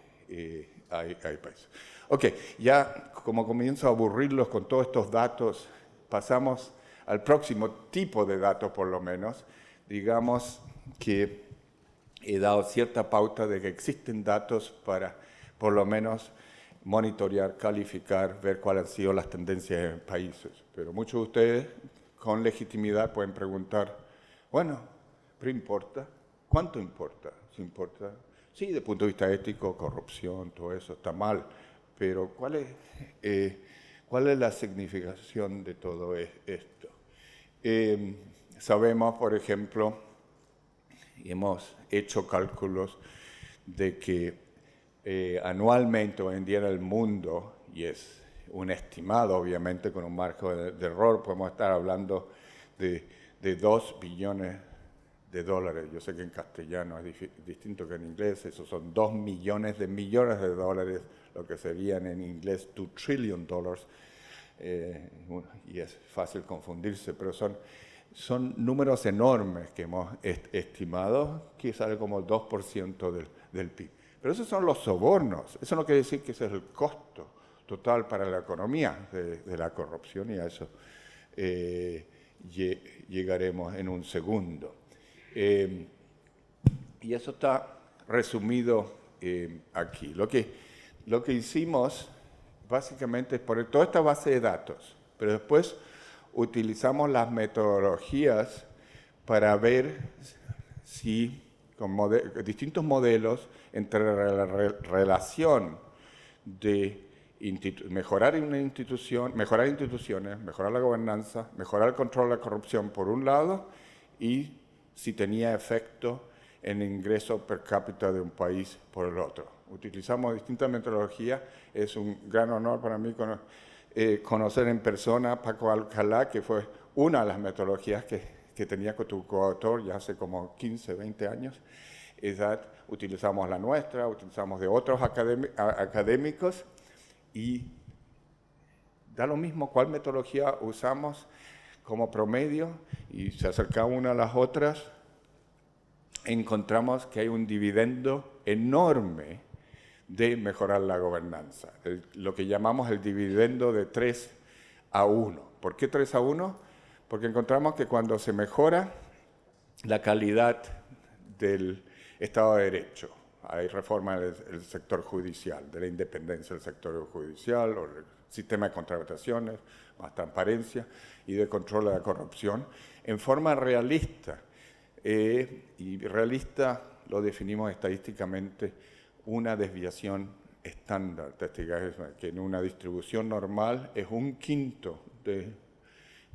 países. Ok, ya como comienzo a aburrirlos con todos estos datos, pasamos al próximo tipo de datos por lo menos. Digamos que he dado cierta pauta de que existen datos para por lo menos monitorear, calificar, ver cuáles han sido las tendencias en países. Pero muchos de ustedes con legitimidad pueden preguntar, bueno, ¿pero importa? ¿Cuánto importa? ¿Si importa? Sí, desde el punto de vista ético, corrupción, todo eso está mal, pero ¿cuál es la significación de todo esto? Sabemos, por ejemplo, y hemos hecho cálculos de que anualmente hoy en día en el mundo, y es un estimado obviamente con un marco de error, podemos estar hablando de 2 billones de dólares. Yo sé que en castellano es distinto que en inglés, esos son 2 millones de dólares, lo que serían en inglés 2 trillion dollars, y es fácil confundirse, pero son números enormes que hemos estimado, que sale como el 2% del PIB. Pero esos son los sobornos, eso no quiere decir que ese es el costo total para la economía de la corrupción, y a eso llegaremos en un segundo. Y eso está resumido aquí. Lo que hicimos básicamente es poner toda esta base de datos, pero después utilizamos las metodologías para ver si con distintos modelos entre la relación de mejorar instituciones, mejorar la gobernanza, mejorar el control de la corrupción por un lado, y si tenía efecto en ingreso per cápita de un país por el otro. Utilizamos distintas metodologías. Es un gran honor para mí conocer en persona a Paco Alcalá, que fue una de las metodologías que tenía con tu coautor ya hace como 15, 20 años. Utilizamos la nuestra, utilizamos de otros académicos y da lo mismo cuál metodología usamos como promedio y se acerca una a las otras, encontramos que hay un dividendo enorme de mejorar la gobernanza, lo que llamamos el dividendo de 3-1. ¿Por qué 3-1? Porque encontramos que cuando se mejora la calidad del Estado de Derecho, hay reforma del sector judicial, de la independencia del sector judicial, o el sistema de contrataciones, más transparencia y de control de la corrupción, en forma realista. Y realista lo definimos estadísticamente una desviación estándar, que en una distribución normal es 1/5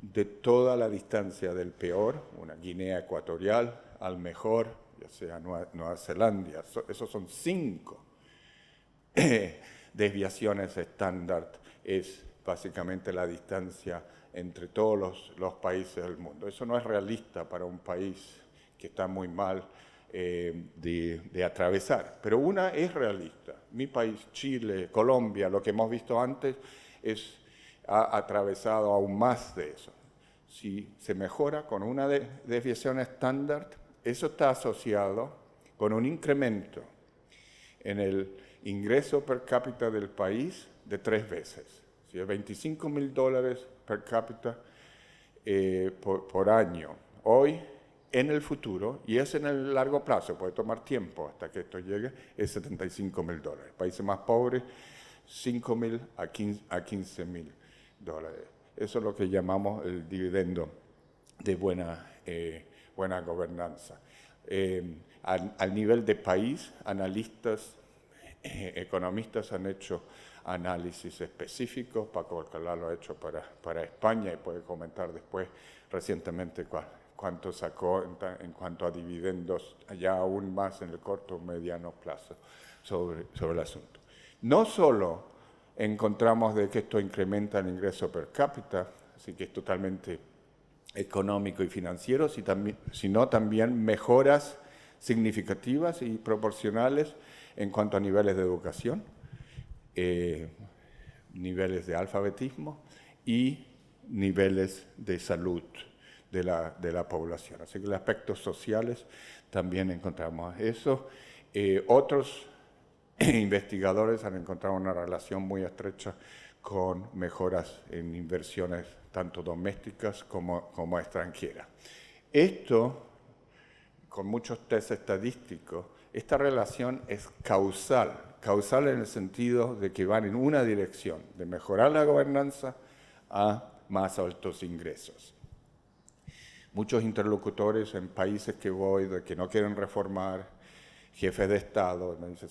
de toda la distancia del peor, una Guinea Ecuatorial, al mejor, ya sea Nueva Zelanda. Esos son 5 desviaciones estándar, es básicamente la distancia entre todos los países del mundo. Eso no es realista para un país que está muy mal de atravesar, pero una es realista. Mi país, Chile, Colombia, lo que hemos visto antes, ha atravesado aún más de eso. Si se mejora con una desviación estándar, eso está asociado con un incremento en el ingreso per cápita del país de 3 veces. Si es $25.000 per cápita por año, hoy, en el futuro, y es en el largo plazo, puede tomar tiempo hasta que esto llegue, es $75.000. Países más pobres, $5.000 a $15.000. Eso es lo que llamamos el dividendo de buena gobernanza. Al nivel de país, analistas, economistas han hecho análisis específicos. Paco Alcalá lo ha hecho para España y puede comentar después recientemente cuánto sacó en cuanto a dividendos, ya aún más en el corto o mediano plazo sobre el asunto. No solo encontramos de que esto incrementa el ingreso per cápita, así que es totalmente económico y financiero, sino también mejoras significativas y proporcionales en cuanto a niveles de educación, niveles de alfabetismo y niveles de salud de la población. Así que en aspectos sociales también encontramos eso. Otros investigadores han encontrado una relación muy estrecha con mejoras en inversiones tanto domésticas como extranjeras. Esto, con muchos test estadísticos, esta relación es causal en el sentido de que van en una dirección, de mejorar la gobernanza a más altos ingresos. Muchos interlocutores en países que voy, de que no quieren reformar, jefes de Estado, me dicen,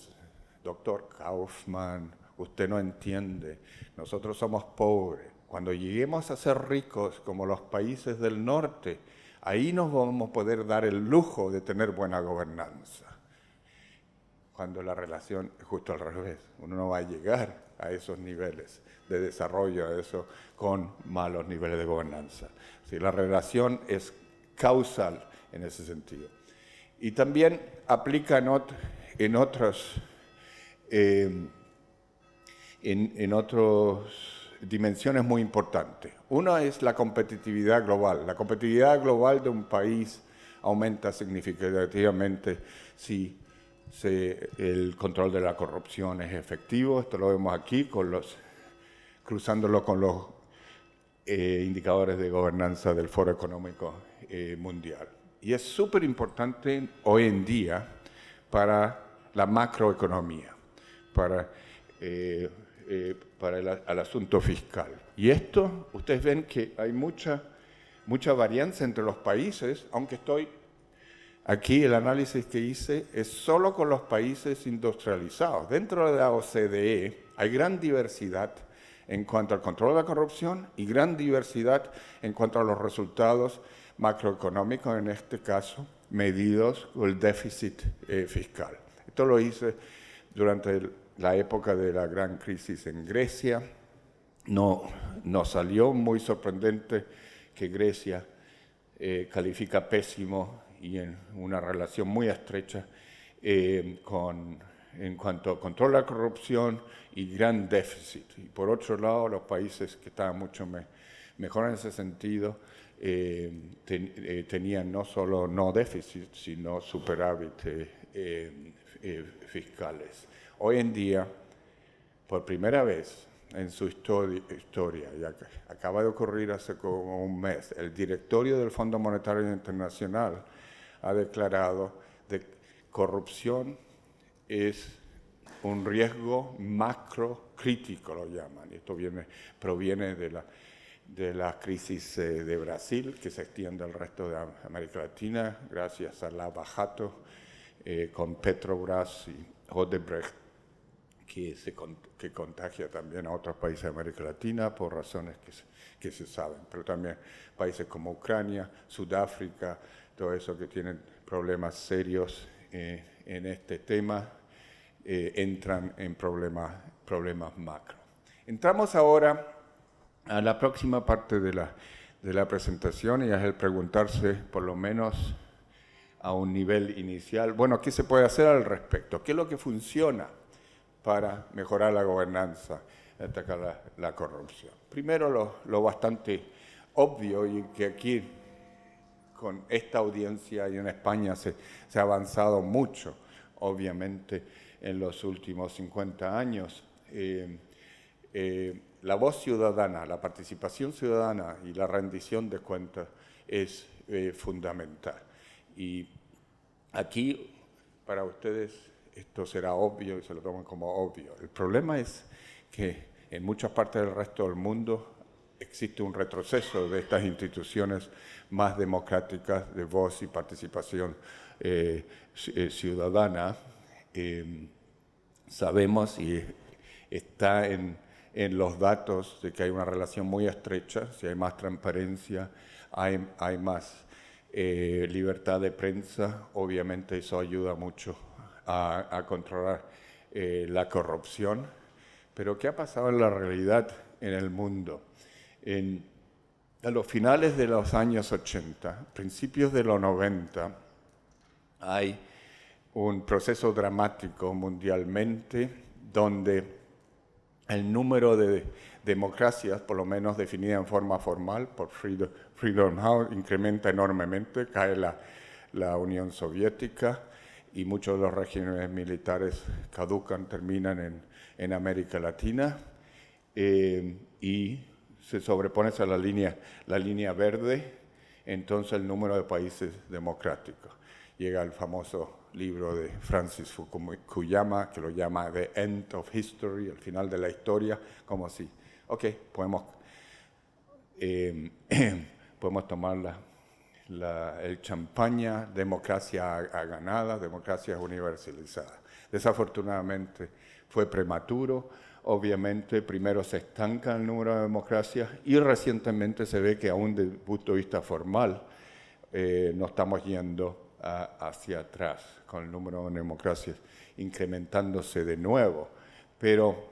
doctor Kaufman, usted no entiende, nosotros somos pobres. Cuando lleguemos a ser ricos como los países del norte, ahí nos vamos a poder dar el lujo de tener buena gobernanza. Cuando la relación es justo al revés, uno no va a llegar a esos niveles de desarrollo, a eso, con malos niveles de gobernanza. Sí, la relación es causal en ese sentido. Y también aplica en otras dimensiones muy importantes. Una es la competitividad global. La competitividad global de un país aumenta significativamente si el control de la corrupción es efectivo. Esto lo vemos aquí cruzándolo con los indicadores de gobernanza del Foro Económico Mundial. Y es súper importante hoy en día para la macroeconomía, para el asunto fiscal. Y esto, ustedes ven que hay mucha varianza entre los países, aunque aquí el análisis que hice es solo con los países industrializados. Dentro de la OCDE hay gran diversidad en cuanto al control de la corrupción y gran diversidad en cuanto a los resultados macroeconómicos, en este caso, medidos con el déficit fiscal. Esto lo hice durante la época de la gran crisis en Grecia. Nos salió muy sorprendente que Grecia califica pésimo y en una relación muy estrecha en cuanto a control de la corrupción y gran déficit. Y por otro lado, los países que estaban mucho mejor en ese sentido tenían no solo no déficit, sino superávit fiscales. Hoy en día, por primera vez en su historia, ya que acaba de ocurrir hace como un mes, el directorio del Fondo Monetario Internacional ha declarado que corrupción es un riesgo macro crítico, lo llaman. Esto proviene de la crisis de Brasil, que se extiende al resto de América Latina, gracias a Lava-Jato, con Petrobras y Odebrecht, que contagia también a otros países de América Latina por razones que se saben, pero también países como Ucrania, Sudáfrica, todo eso que tienen problemas serios en este tema, entran en problemas macro. Entramos ahora a la próxima parte de la presentación, y es el preguntarse, por lo menos a un nivel inicial, bueno, ¿qué se puede hacer al respecto? ¿Qué es lo que funciona para mejorar la gobernanza y atacar la corrupción? Primero, lo bastante obvio, y que aquí con esta audiencia y en España se ha avanzado mucho, obviamente, en los últimos 50 años. La voz ciudadana, la participación ciudadana y la rendición de cuentas es fundamental. Y aquí, para ustedes, esto será obvio y se lo toman como obvio. El problema es que en muchas partes del resto del mundo existe un retroceso de estas instituciones más democráticas de voz y participación ciudadana. Sabemos, y está en los datos, de que hay una relación muy estrecha. Si hay más transparencia, hay más libertad de prensa, obviamente eso ayuda mucho a controlar la corrupción. Pero ¿qué ha pasado en la realidad en el mundo? A los finales de los años 80, principios de los 90, hay un proceso dramático mundialmente donde el número de democracias, por lo menos definida en forma formal por Freedom House, incrementa enormemente, cae la Unión Soviética y muchos de los regímenes militares caducan, terminan en América Latina, y se sobrepone a la línea verde, entonces el número de países democráticos. Llega el famoso libro de Francis Fukuyama, que lo llama The End of History, el final de la historia, como si, podemos tomar el champaña, democracia ganada, democracia universalizada. Desafortunadamente fue prematuro. Obviamente, primero se estanca el número de democracias y recientemente se ve que aún desde el punto de vista formal no estamos yendo hacia atrás con el número de democracias incrementándose de nuevo. Pero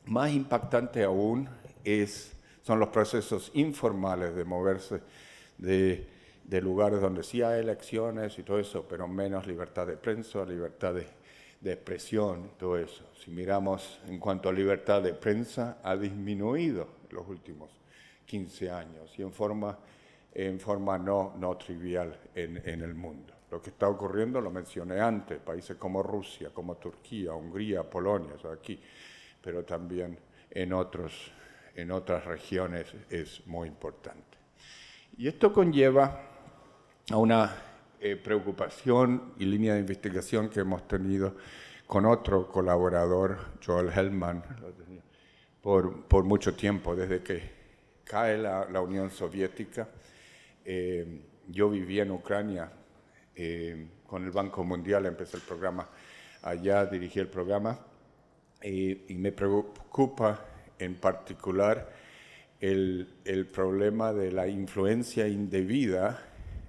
más impactante aún son los procesos informales de moverse de lugares donde sí hay elecciones y todo eso, pero menos libertad de prensa, libertad de expresión, todo eso. Si miramos en cuanto a libertad de prensa, ha disminuido en los últimos 15 años y en forma no trivial en el mundo. Lo que está ocurriendo, lo mencioné antes, países como Rusia, como Turquía, Hungría, Polonia, eso aquí, pero también en otras regiones es muy importante. Y esto conlleva a una preocupación y línea de investigación que hemos tenido con otro colaborador, Joel Hellman, por mucho tiempo, desde que cae la Unión Soviética. Yo vivía en Ucrania con el Banco Mundial, empecé el programa allá, dirigí el programa, y me preocupa en particular el problema de la influencia indebida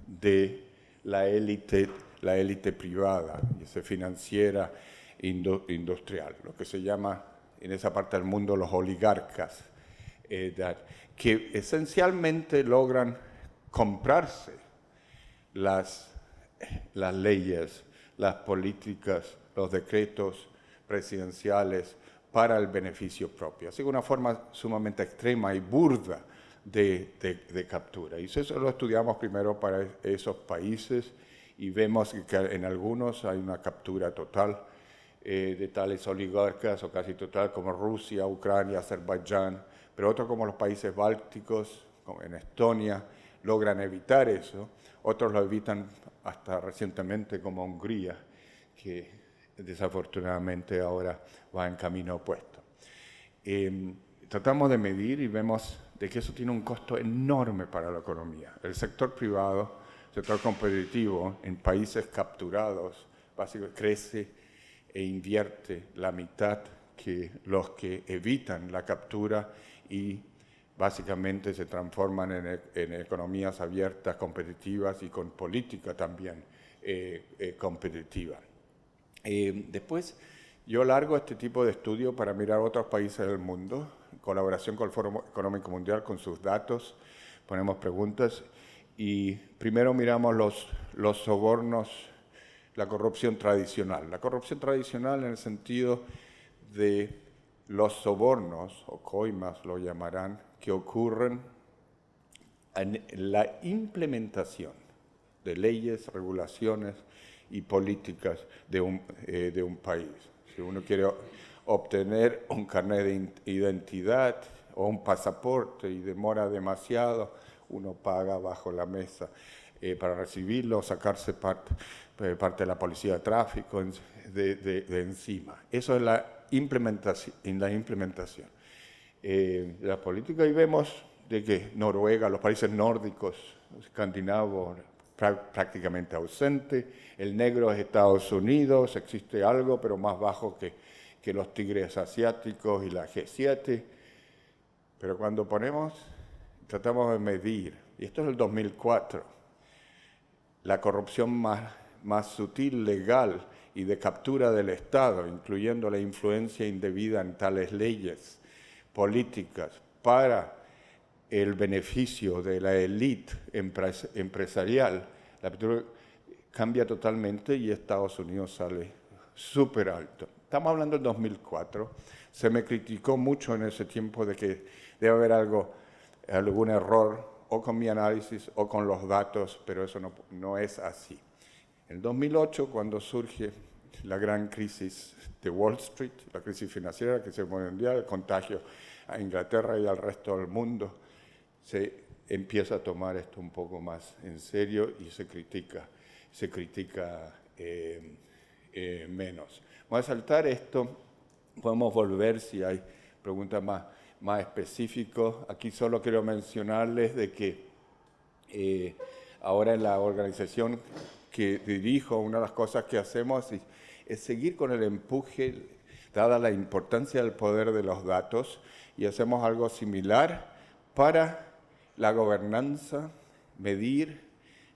de la élite privada, ya sea financiera, industrial, lo que se llama en esa parte del mundo los oligarcas, que esencialmente logran comprarse las leyes, las políticas, los decretos presidenciales para el beneficio propio. Así que una forma sumamente extrema y burda de captura. Y eso lo estudiamos primero para esos países y vemos que en algunos hay una captura total de tales oligarcas, o casi total, como Rusia, Ucrania, Azerbaiyán, pero otros como los países bálticos, como en Estonia, logran evitar eso. Otros lo evitan hasta recientemente, como Hungría, que desafortunadamente ahora va en camino opuesto. Tratamos de medir y vemos de que eso tiene un costo enorme para la economía. El sector privado, el sector competitivo, en países capturados, básicamente crece e invierte la mitad que los que evitan la captura y básicamente se transforman en economías abiertas, competitivas y con política también competitiva. Después, yo largo este tipo de estudio para mirar otros países del mundo, en colaboración con el Foro Económico Mundial, con sus datos, ponemos preguntas y primero miramos los sobornos, la corrupción tradicional. La corrupción tradicional en el sentido de los sobornos, o coimas lo llamarán, que ocurren en la implementación de leyes, regulaciones y políticas de un país. Si uno quiere obtener un carnet de identidad o un pasaporte y demora demasiado, uno paga bajo la mesa para recibirlo, sacarse parte de la policía de tráfico de encima. Eso es la implementación. La política, y vemos de que Noruega, los países nórdicos, escandinavos, prácticamente ausente. El negro es Estados Unidos, existe algo, pero más bajo que los tigres asiáticos y la G7. Pero cuando tratamos de medir, y esto es el 2004, la corrupción más sutil, legal y de captura del Estado, incluyendo la influencia indebida en tales leyes políticas para el beneficio de la élite empresarial, la captura cambia totalmente y Estados Unidos sale súper alto. Estamos hablando del 2004. Se me criticó mucho en ese tiempo de que debe haber algún error o con mi análisis o con los datos, pero eso no es así. En el 2008, cuando surge la gran crisis de Wall Street, la crisis financiera, la crisis mundial, el contagio a Inglaterra y al resto del mundo, se empieza a tomar esto un poco más en serio y se critica menos. Vamos a saltar esto, podemos volver si hay preguntas más específicas. Aquí solo quiero mencionarles de que ahora en la organización que dirijo, una de las cosas que hacemos es seguir con el empuje, dada la importancia del poder de los datos, y hacemos algo similar para la gobernanza, medir,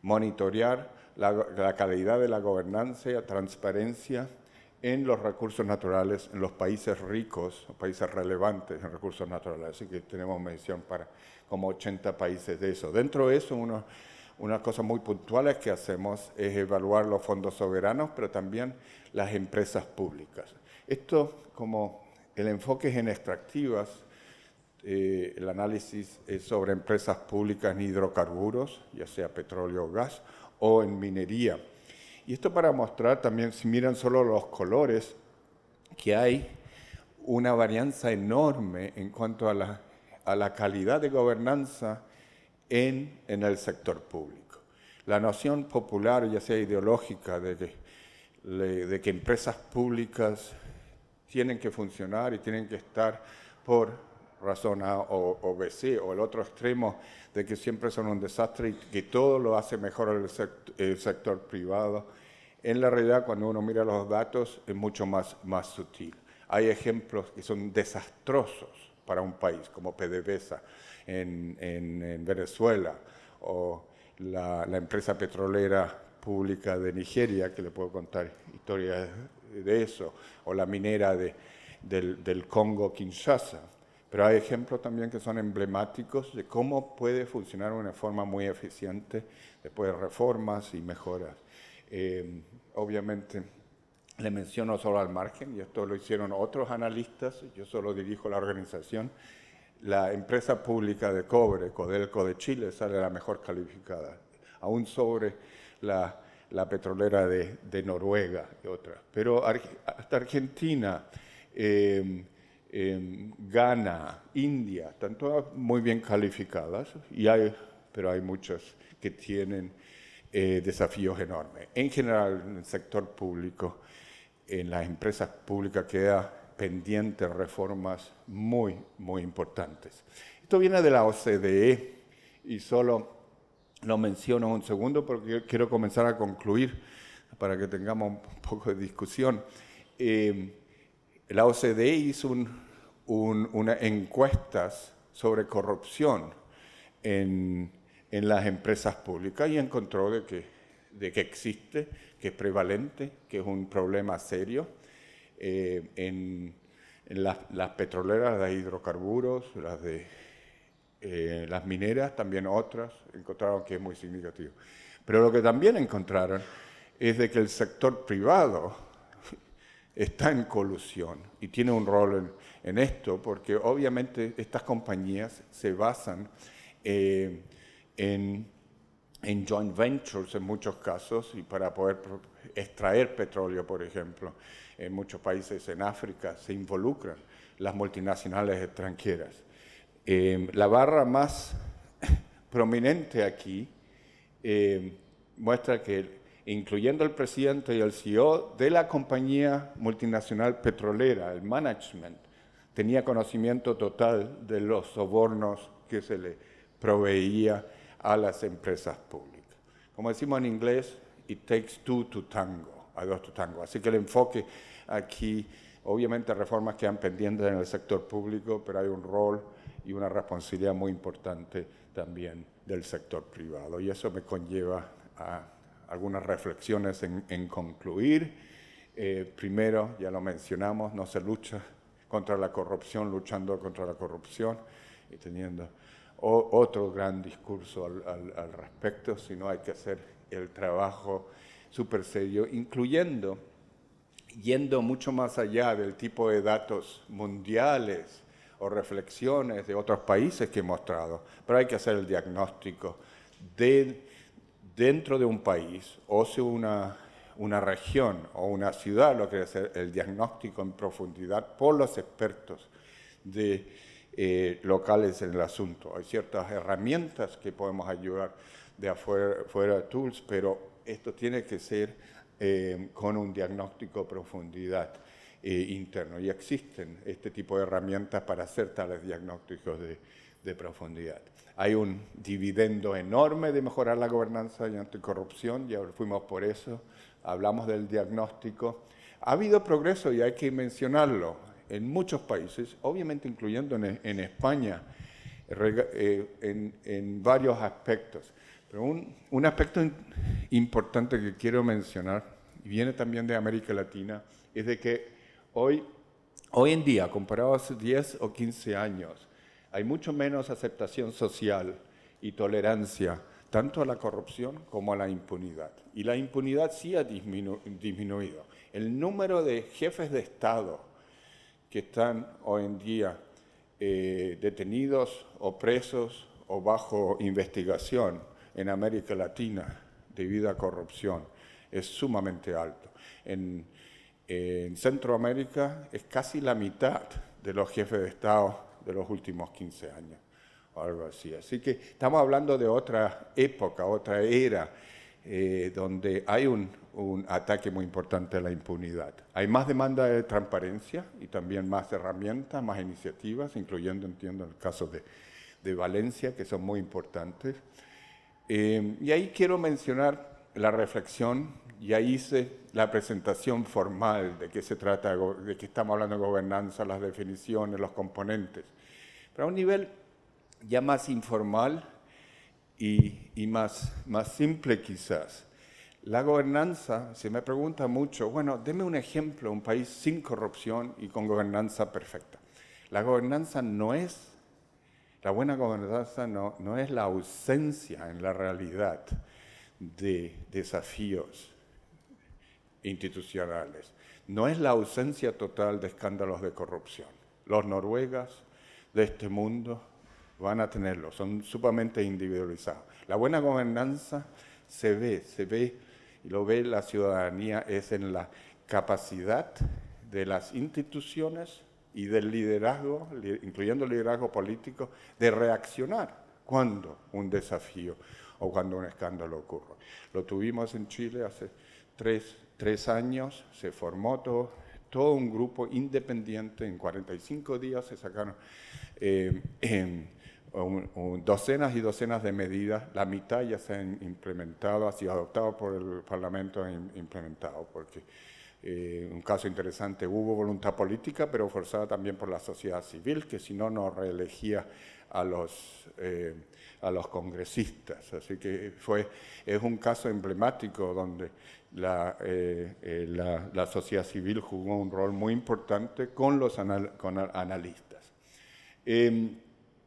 monitorear la calidad de la gobernanza y la transparencia en los recursos naturales, en los países ricos, países relevantes en recursos naturales. Así que tenemos mención para como 80 países de eso. Dentro de eso, unas cosas muy puntuales que hacemos es evaluar los fondos soberanos, pero también las empresas públicas. Esto, como el enfoque es en extractivas, el análisis es sobre empresas públicas en hidrocarburos, ya sea petróleo o gas, o en minería. Y esto para mostrar también, si miran solo los colores, que hay una varianza enorme en cuanto a la calidad de gobernanza en el sector público. La noción popular, ya sea ideológica, de que empresas públicas tienen que funcionar y tienen que estar por razón A o B, C, o el otro extremo de que siempre son un desastre y que todo lo hace mejor el sector privado. En la realidad, cuando uno mira los datos, es mucho más sutil. Hay ejemplos que son desastrosos para un país, como PDVSA en Venezuela, o la empresa petrolera pública de Nigeria, que le puedo contar historias de eso, o la minera del Congo Kinshasa. Pero hay ejemplos también que son emblemáticos de cómo puede funcionar de una forma muy eficiente después de reformas y mejoras. Obviamente, le menciono solo al margen, y esto lo hicieron otros analistas, yo solo dirijo la organización. La empresa pública de cobre, Codelco de Chile, sale la mejor calificada, aún sobre la petrolera de Noruega y otras. Pero hasta Argentina, Ghana, India, están todas muy bien calificadas, pero hay muchas que tienen desafíos enormes. En general, en el sector público, en las empresas públicas queda pendientes reformas muy, muy importantes. Esto viene de la OCDE y solo lo menciono un segundo porque quiero comenzar a concluir para que tengamos un poco de discusión. La OCDE hizo unas encuestas sobre corrupción en las empresas públicas y encontró de que existe, que es prevalente, que es un problema serio. En las petroleras, las de hidrocarburos, las mineras, también otras, encontraron que es muy significativo. Pero lo que también encontraron es de que el sector privado está en colusión y tiene un rol en esto, porque obviamente estas compañías se basan en joint ventures en muchos casos, y para poder extraer petróleo, por ejemplo, en muchos países en África se involucran las multinacionales extranjeras. La barra más prominente aquí muestra que, incluyendo el presidente y el CEO de la compañía multinacional petrolera, el management, tenía conocimiento total de los sobornos que se le proveía a las empresas públicas. Como decimos en inglés, it takes two to tango, hay dos to tango. Así que el enfoque aquí, obviamente reformas quedan pendientes en el sector público, pero hay un rol y una responsabilidad muy importante también del sector privado. Y eso me conlleva a algunas reflexiones en concluir. Primero, ya lo mencionamos, no se lucha contra la corrupción luchando contra la corrupción y teniendo otro gran discurso al respecto, sino hay que hacer el trabajo súper serio, incluyendo, yendo mucho más allá del tipo de datos mundiales o reflexiones de otros países que he mostrado, pero hay que hacer el diagnóstico dentro de un país, o sea una región o una ciudad, lo que es el diagnóstico en profundidad por los expertos locales en el asunto. Hay ciertas herramientas que podemos ayudar de afuera, tools, pero esto tiene que ser con un diagnóstico a profundidad interno. Y existen este tipo de herramientas para hacer tales diagnósticos de profundidad. Hay un dividendo enorme de mejorar la gobernanza y anticorrupción, ya fuimos por eso, hablamos del diagnóstico. Ha habido progreso y hay que mencionarlo en muchos países, obviamente incluyendo en España, en varios aspectos. Pero un aspecto importante que quiero mencionar, y viene también de América Latina, es de que hoy en día, comparado a hace 10 o 15 años, hay mucho menos aceptación social y tolerancia tanto a la corrupción como a la impunidad. Y la impunidad sí ha disminuido. El número de jefes de Estado que están hoy en día detenidos o presos o bajo investigación en América Latina debido a corrupción es sumamente alto. En Centroamérica es casi la mitad de los jefes de Estado de los últimos 15 años, o algo así. Así que estamos hablando de otra época, otra era, donde hay un ataque muy importante a la impunidad. Hay más demanda de transparencia y también más herramientas, más iniciativas, incluyendo, entiendo, el caso de Valencia, que son muy importantes. Y ahí quiero mencionar la reflexión. Ya hice la presentación formal de qué se trata, de qué estamos hablando de gobernanza, las definiciones, los componentes. Pero a un nivel ya más informal y más simple quizás, La gobernanza, se me pregunta mucho, bueno, deme un ejemplo, un país sin corrupción y con gobernanza perfecta. La gobernanza no es, la buena gobernanza no es la ausencia en la realidad de desafíos institucionales, no es la ausencia total de escándalos de corrupción. Los noruegas de este mundo van a tenerlo, son sumamente individualizados. La buena gobernanza se ve y lo ve la ciudadanía, es en la capacidad de las instituciones y del liderazgo, incluyendo el liderazgo político, de reaccionar cuando un desafío o cuando un escándalo ocurre. Lo tuvimos en Chile hace tres años, se formó todo un grupo independiente, en 45 días se sacaron docenas y docenas de medidas, la mitad ya se han implementado, ha sido adoptado por el Parlamento e implementado, porque un caso interesante, hubo voluntad política, pero forzada también por la sociedad civil, que si no, no reelegía a los congresistas. Así que es un caso emblemático donde la sociedad civil jugó un rol muy importante con los analistas.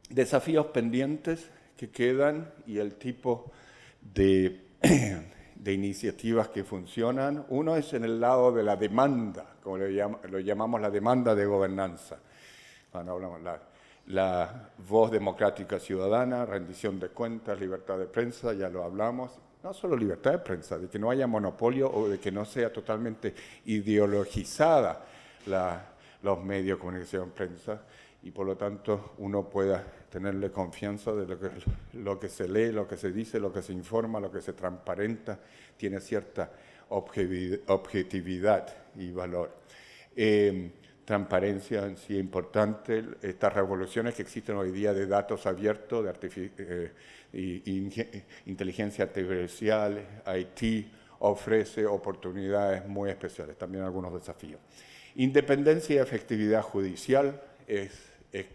Desafíos pendientes que quedan y el tipo de iniciativas que funcionan. Uno es en el lado de la demanda, como lo llamamos la demanda de gobernanza. Cuando hablamos la voz democrática ciudadana, rendición de cuentas, libertad de prensa, ya lo hablamos. No solo libertad de prensa, de que no haya monopolio o de que no sea totalmente ideologizada los medios de comunicación, prensa, y por lo tanto uno pueda tenerle confianza de lo que se lee, lo que se dice, lo que se informa, lo que se transparenta, tiene cierta objetividad y valor. Transparencia en sí es importante, estas revoluciones que existen hoy día de datos abiertos, de inteligencia artificial, IT, ofrece oportunidades muy especiales, también algunos desafíos. Independencia y efectividad judicial es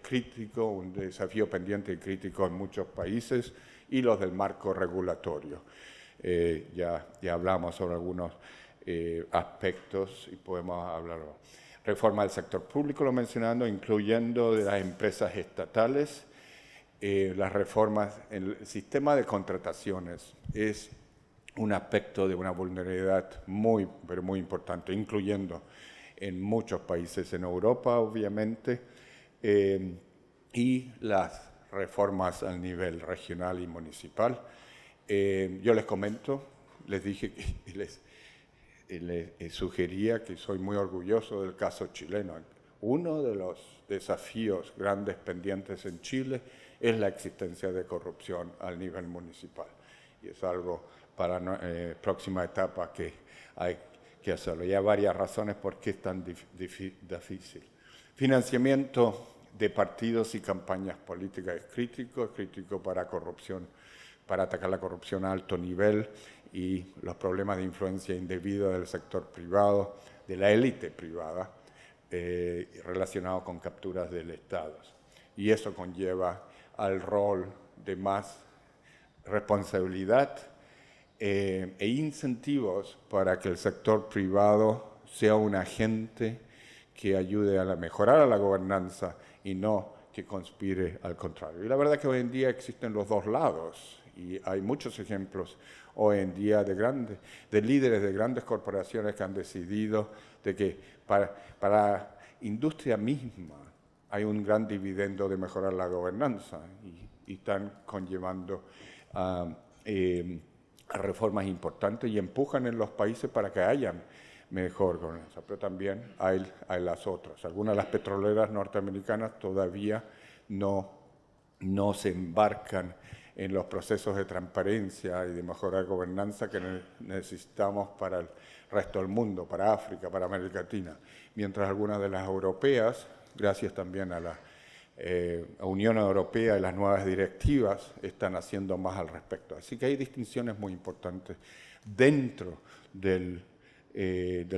crítico, un desafío pendiente y crítico en muchos países, y los del marco regulatorio. Ya hablamos sobre algunos aspectos y podemos hablarlo. Reforma del sector público, lo mencionando, incluyendo de las empresas estatales, las reformas en el sistema de contrataciones es un aspecto de una vulnerabilidad muy, pero muy importante, incluyendo en muchos países en Europa, obviamente, y las reformas a nivel regional y municipal. Yo les comento, les dije que les sugería que soy muy orgulloso del caso chileno. Uno de los desafíos grandes pendientes en Chile es la existencia de corrupción al nivel municipal. Y es algo para próxima etapa que hay que hacerlo. Y hay varias razones por qué es tan difícil. Financiamiento de partidos y campañas políticas es crítico para corrupción, para atacar la corrupción a alto nivel y los problemas de influencia indebida del sector privado, de la élite privada, relacionado con capturas del Estado. Y eso conlleva al rol de más responsabilidad e incentivos para que el sector privado sea un agente que ayude a mejorar a la gobernanza y no que conspire al contrario. Y la verdad es que hoy en día existen los dos lados y hay muchos ejemplos hoy en día de líderes de grandes corporaciones que han decidido de que para la industria misma hay un gran dividendo de mejorar la gobernanza y están conllevando a reformas importantes y empujan en los países para que hayan mejor gobernanza, pero también hay las otras. Algunas de las petroleras norteamericanas todavía no se embarcan en los procesos de transparencia y de mejorar gobernanza que necesitamos para el resto del mundo, para África, para América Latina, mientras algunas de las europeas, gracias también a la Unión Europea y las nuevas directivas, están haciendo más al respecto. Así que hay distinciones muy importantes dentro del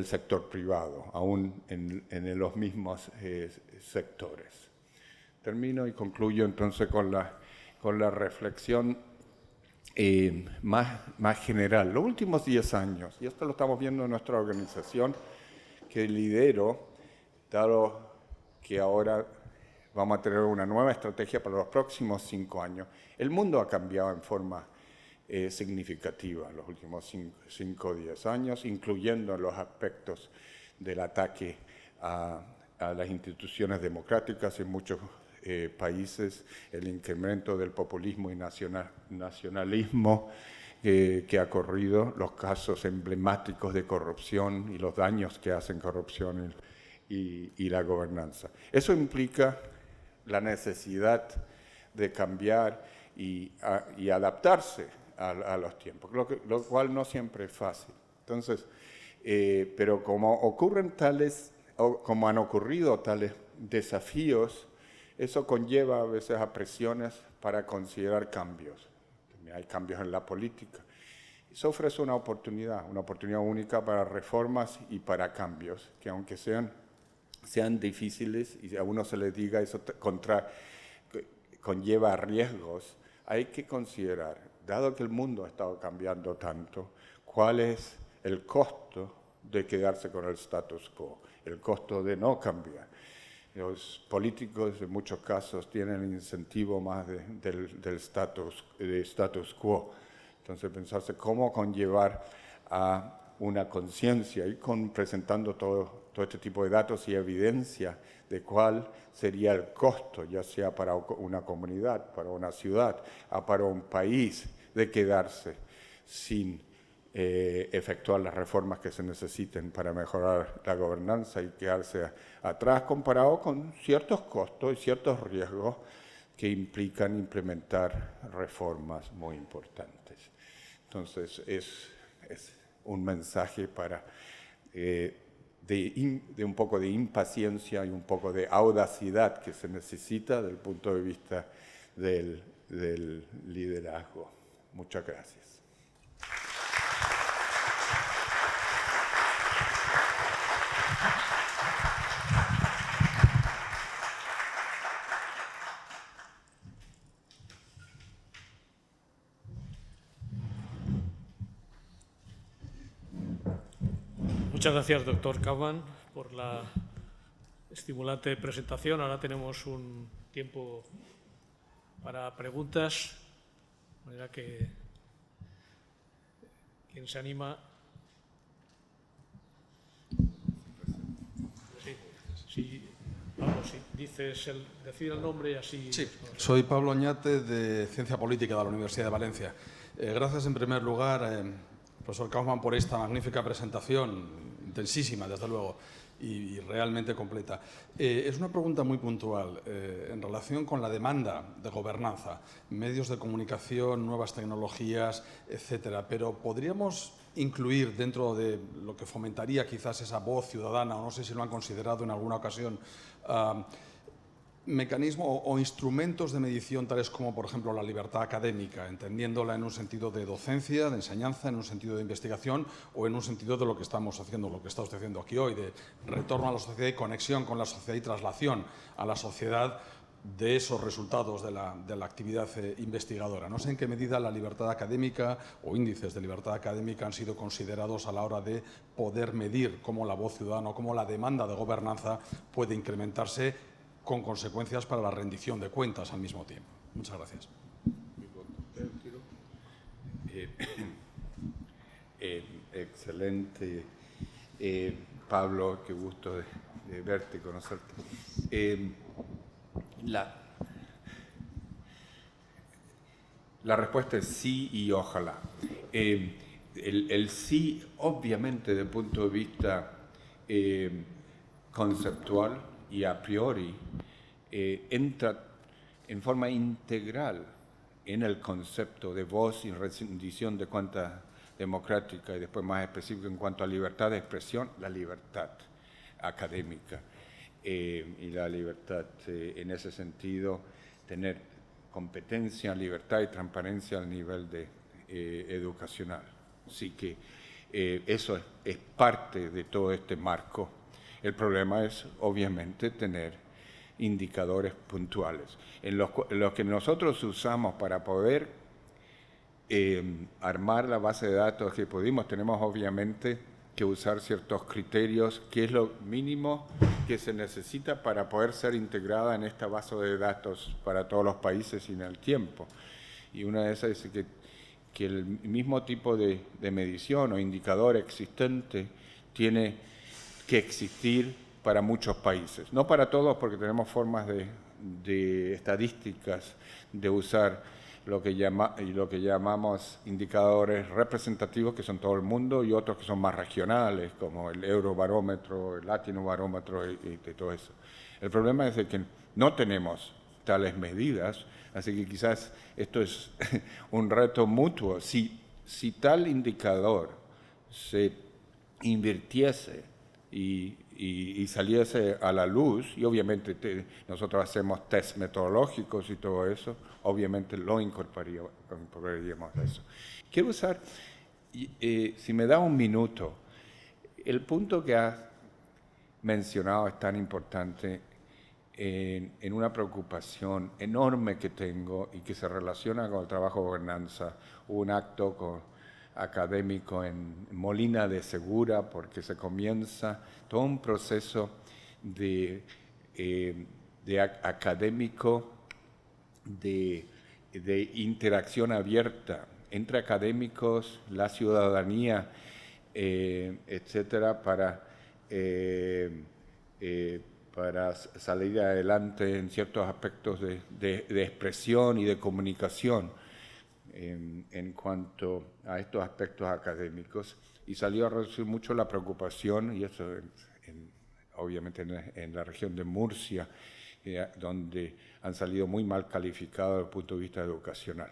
sector privado, aún en los mismos sectores. Termino y concluyo entonces con la reflexión más general. Los últimos 10 años, y esto lo estamos viendo en nuestra organización, que lidero, dado que ahora vamos a tener una nueva estrategia para los próximos 5 años. El mundo ha cambiado en forma significativa en los últimos 5 o 10 años, incluyendo los aspectos del ataque a las instituciones democráticas en muchos países, el incremento del populismo y nacionalismo que ha corrido, los casos emblemáticos de corrupción y los daños que hacen corrupción y la gobernanza. Eso implica la necesidad de cambiar y adaptarse a los tiempos, lo cual no siempre es fácil. Entonces, pero como han ocurrido tales desafíos, eso conlleva a veces a presiones para considerar cambios. También hay cambios en la política. Eso ofrece una oportunidad única para reformas y para cambios, que aunque sean difíciles y a uno se le diga eso conlleva riesgos, hay que considerar, dado que el mundo ha estado cambiando tanto, cuál es el costo de quedarse con el status quo, el costo de no cambiar. Los políticos en muchos casos tienen el incentivo más del status quo. Entonces pensarse cómo conllevar a una conciencia y presentando todo este tipo de datos y evidencia de cuál sería el costo, ya sea para una comunidad, para una ciudad, para un país, de quedarse sin efectuar las reformas que se necesiten para mejorar la gobernanza y quedarse atrás comparado con ciertos costos y ciertos riesgos que implican implementar reformas muy importantes. Entonces, es un mensaje de un poco de impaciencia y un poco de audacidad que se necesita desde el punto de vista del liderazgo. Muchas gracias. Muchas gracias, doctor Kaufman, por la estimulante presentación. Ahora tenemos un tiempo para preguntas, de manera que quien se anima. Sí, Pablo, sí, decir el nombre y así. Sí, soy Pablo Oñate, de Ciencia Política de la Universidad de Valencia. Gracias, en primer lugar, profesor Kaufman, por esta magnífica presentación, intensísima, desde luego, y realmente completa. Es una pregunta muy puntual en relación con la demanda de gobernanza, medios de comunicación, nuevas tecnologías, etcétera. Pero podríamos incluir dentro de lo que fomentaría quizás esa voz ciudadana, o no sé si lo han considerado en alguna ocasión, mecanismos o instrumentos de medición tales como, por ejemplo, la libertad académica, entendiéndola en un sentido de docencia, de enseñanza, en un sentido de investigación o en un sentido de lo que estamos haciendo, lo que está usted haciendo aquí hoy, de retorno a la sociedad y conexión con la sociedad y traslación a la sociedad de esos resultados de la actividad investigadora. No sé en qué medida la libertad académica o índices de libertad académica han sido considerados a la hora de poder medir cómo la voz ciudadana o cómo la demanda de gobernanza puede incrementarse con consecuencias para la rendición de cuentas al mismo tiempo. Muchas gracias. Excelente. Pablo, qué gusto de verte y conocerte. La respuesta es sí y ojalá. El sí, obviamente, desde el punto de vista conceptual y a priori, entra en forma integral en el concepto de voz y rendición de cuentas democrática y después más específico en cuanto a libertad de expresión, la libertad académica y la libertad en ese sentido, tener competencia, libertad y transparencia al nivel educacional. Así que eso es parte de todo este marco. El problema es, obviamente, tener indicadores puntuales. En los que nosotros usamos para poder armar la base de datos que pudimos. Tenemos obviamente que usar ciertos criterios, que es lo mínimo que se necesita para poder ser integrada en esta base de datos para todos los países y en el tiempo. Y una de esas es que el mismo tipo de medición o indicador existente tiene que existir para muchos países. No para todos, porque tenemos formas de estadísticas de usar lo que llamamos indicadores representativos, que son todo el mundo, y otros que son más regionales, como el Eurobarómetro, el Latinobarómetro y todo eso. El problema es de que no tenemos tales medidas, así que quizás esto es un reto mutuo. Si tal indicador se invirtiese y saliese a la luz, y obviamente nosotros hacemos test metodológicos y todo eso, obviamente lo incorporaríamos a eso. Quiero usar, si me da un minuto, el punto que has mencionado es tan importante en una preocupación enorme que tengo y que se relaciona con el trabajo de gobernanza. Hubo un acto académico en Molina de Segura, porque se comienza todo un proceso de académico de interacción abierta entre académicos, la ciudadanía, etcétera, para salir adelante en ciertos aspectos de expresión y de comunicación en cuanto a estos aspectos académicos, y salió a reducir mucho la preocupación, y eso obviamente en la región de Murcia, donde han salido muy mal calificados desde el punto de vista educacional.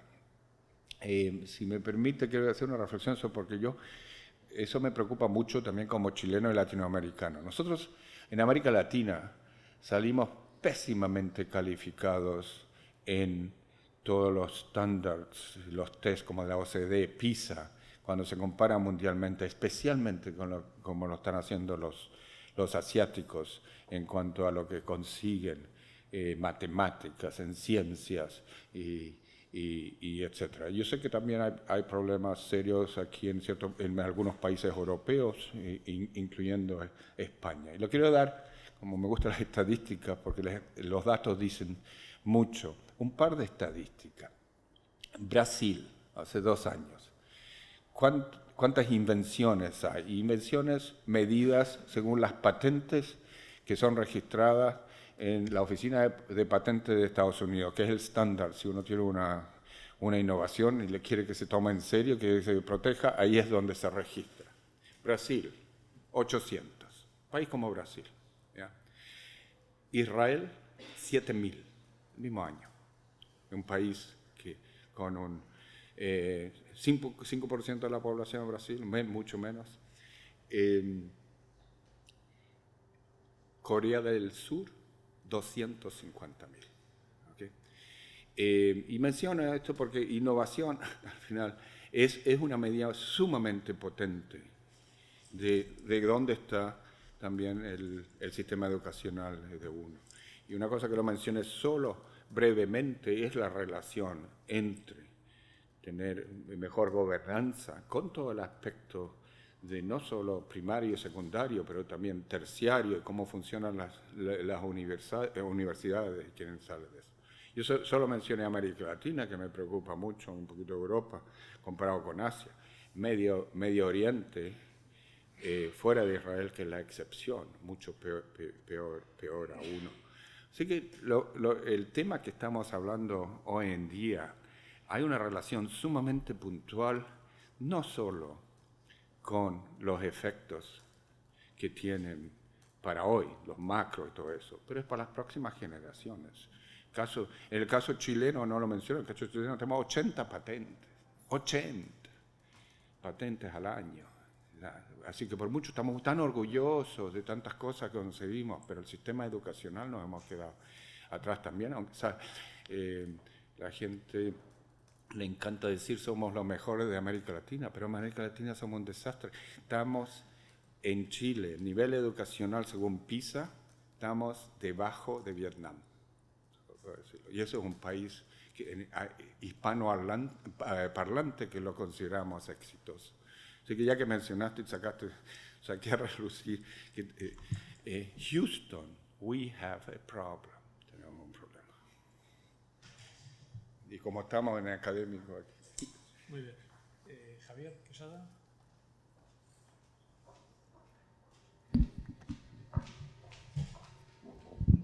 Si me permite, quiero hacer una reflexión sobre, porque eso me preocupa mucho también como chileno y latinoamericano. Nosotros en América Latina salimos pésimamente calificados en todos los estándares, los test como la OCDE, PISA, cuando se compara mundialmente, especialmente como lo están haciendo los asiáticos en cuanto a lo que consiguen matemáticas, en ciencias y etcétera. Yo sé que también hay problemas serios aquí en algunos países europeos, incluyendo España. Y lo quiero dar, como me gustan las estadísticas, porque los datos dicen mucho. Un par de estadísticas. Brasil, hace 2 años. ¿Cuántas invenciones hay? Invenciones medidas según las patentes que son registradas en la Oficina de Patentes de Estados Unidos, que es el estándar. Si uno tiene una innovación y le quiere que se tome en serio, que se proteja, ahí es donde se registra. Brasil, 800. País como Brasil. ¿Ya? Israel, 7.000, el mismo año. Un país que con un 5% de la población de Brasil, mucho menos. Corea del Sur, 250.000. ¿Okay? Y menciono esto porque innovación, al final, es una medida sumamente potente de dónde está también el sistema educacional de uno. Y una cosa que lo mencioné solo brevemente es la relación entre tener mejor gobernanza con todo el aspecto de no solo primario y secundario, pero también terciario, y cómo funcionan las universidades, quieren saber de eso. Yo solo mencioné América Latina, que me preocupa mucho, un poquito Europa, comparado con Asia. Medio Oriente, fuera de Israel, que es la excepción, mucho peor aún. Así que el tema que estamos hablando hoy en día, hay una relación sumamente puntual, no solo con los efectos que tienen para hoy, los macros y todo eso, pero es para las próximas generaciones. En el caso chileno, no lo menciono, en el caso chileno tenemos 80 patentes, 80 patentes al año. Así que por mucho estamos tan orgullosos de tantas cosas que conseguimos, pero el sistema educacional nos hemos quedado atrás también. Aunque la gente le encanta decir somos los mejores de América Latina, pero en América Latina somos un desastre. Estamos en Chile, nivel educacional según PISA, estamos debajo de Vietnam. Y eso es un país hispanoparlante que lo consideramos exitoso. Así que ya que mencionaste y saqué a relucir que Houston, we have a problem. Tenemos un problema. Y como estamos en el académico aquí. Muy bien. Javier Quesada.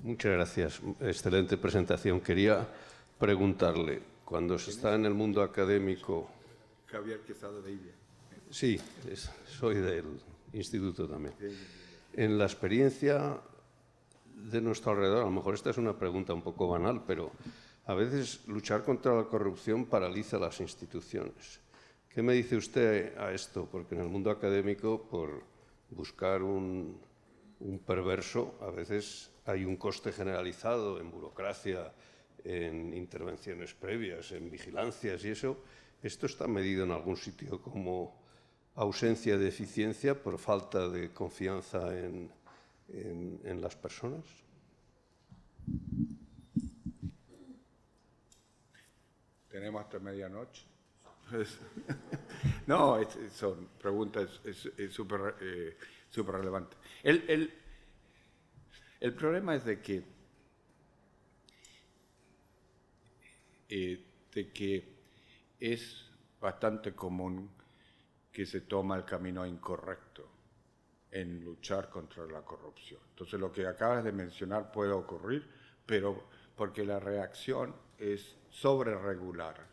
Muchas gracias. Excelente presentación. Quería preguntarle, cuando se está en el mundo académico... Javier Quesada de Ilia. Sí, soy del instituto también. En la experiencia de nuestro alrededor, a lo mejor esta es una pregunta un poco banal, pero a veces luchar contra la corrupción paraliza las instituciones. ¿Qué me dice usted a esto? Porque en el mundo académico, por buscar un perverso, a veces hay un coste generalizado en burocracia, en intervenciones previas, en vigilancias y eso. ¿Esto está medido en algún sitio como ausencia de eficiencia por falta de confianza en las personas? Tenemos hasta medianoche. No, son preguntas súper relevantes. El problema es de que es bastante común que se toma el camino incorrecto en luchar contra la corrupción. Entonces, lo que acabas de mencionar puede ocurrir, pero porque la reacción es sobreregular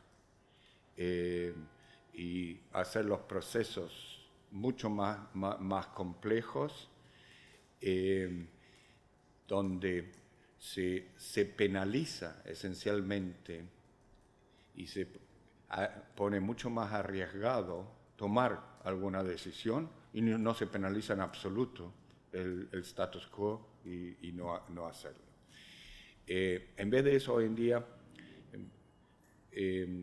y hacer los procesos mucho más complejos, donde se penaliza esencialmente y se pone mucho más arriesgado tomar alguna decisión y no se penaliza en absoluto el status quo y no hacerlo. En vez de eso, hoy en día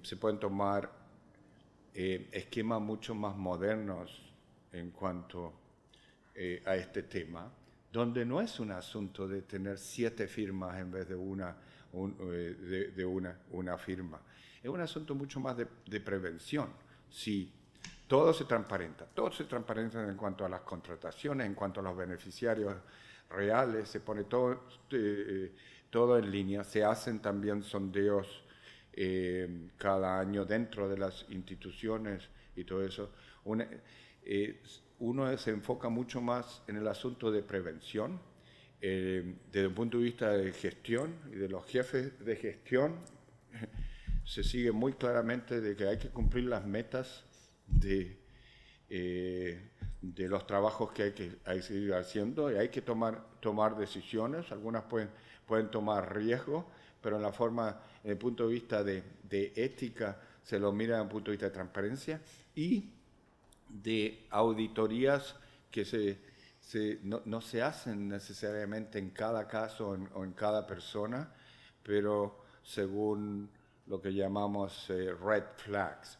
se pueden tomar esquemas mucho más modernos en cuanto a este tema, donde no es un asunto de tener 7 firmas en vez de una firma. Es un asunto mucho más de prevención. Si todo se transparenta en cuanto a las contrataciones, en cuanto a los beneficiarios reales, se pone todo en línea, se hacen también sondeos cada año dentro de las instituciones y todo eso. Uno se enfoca mucho más en el asunto de prevención, desde un punto de vista de gestión y de los jefes de gestión. Se sigue muy claramente de que hay que cumplir las metas de los trabajos que hay que seguir haciendo y hay que tomar decisiones. Algunas pueden tomar riesgos, pero en el punto de vista de ética se lo mira desde un punto de vista de transparencia y de auditorías que no se hacen necesariamente en cada caso o en cada persona, pero según lo que llamamos red flags.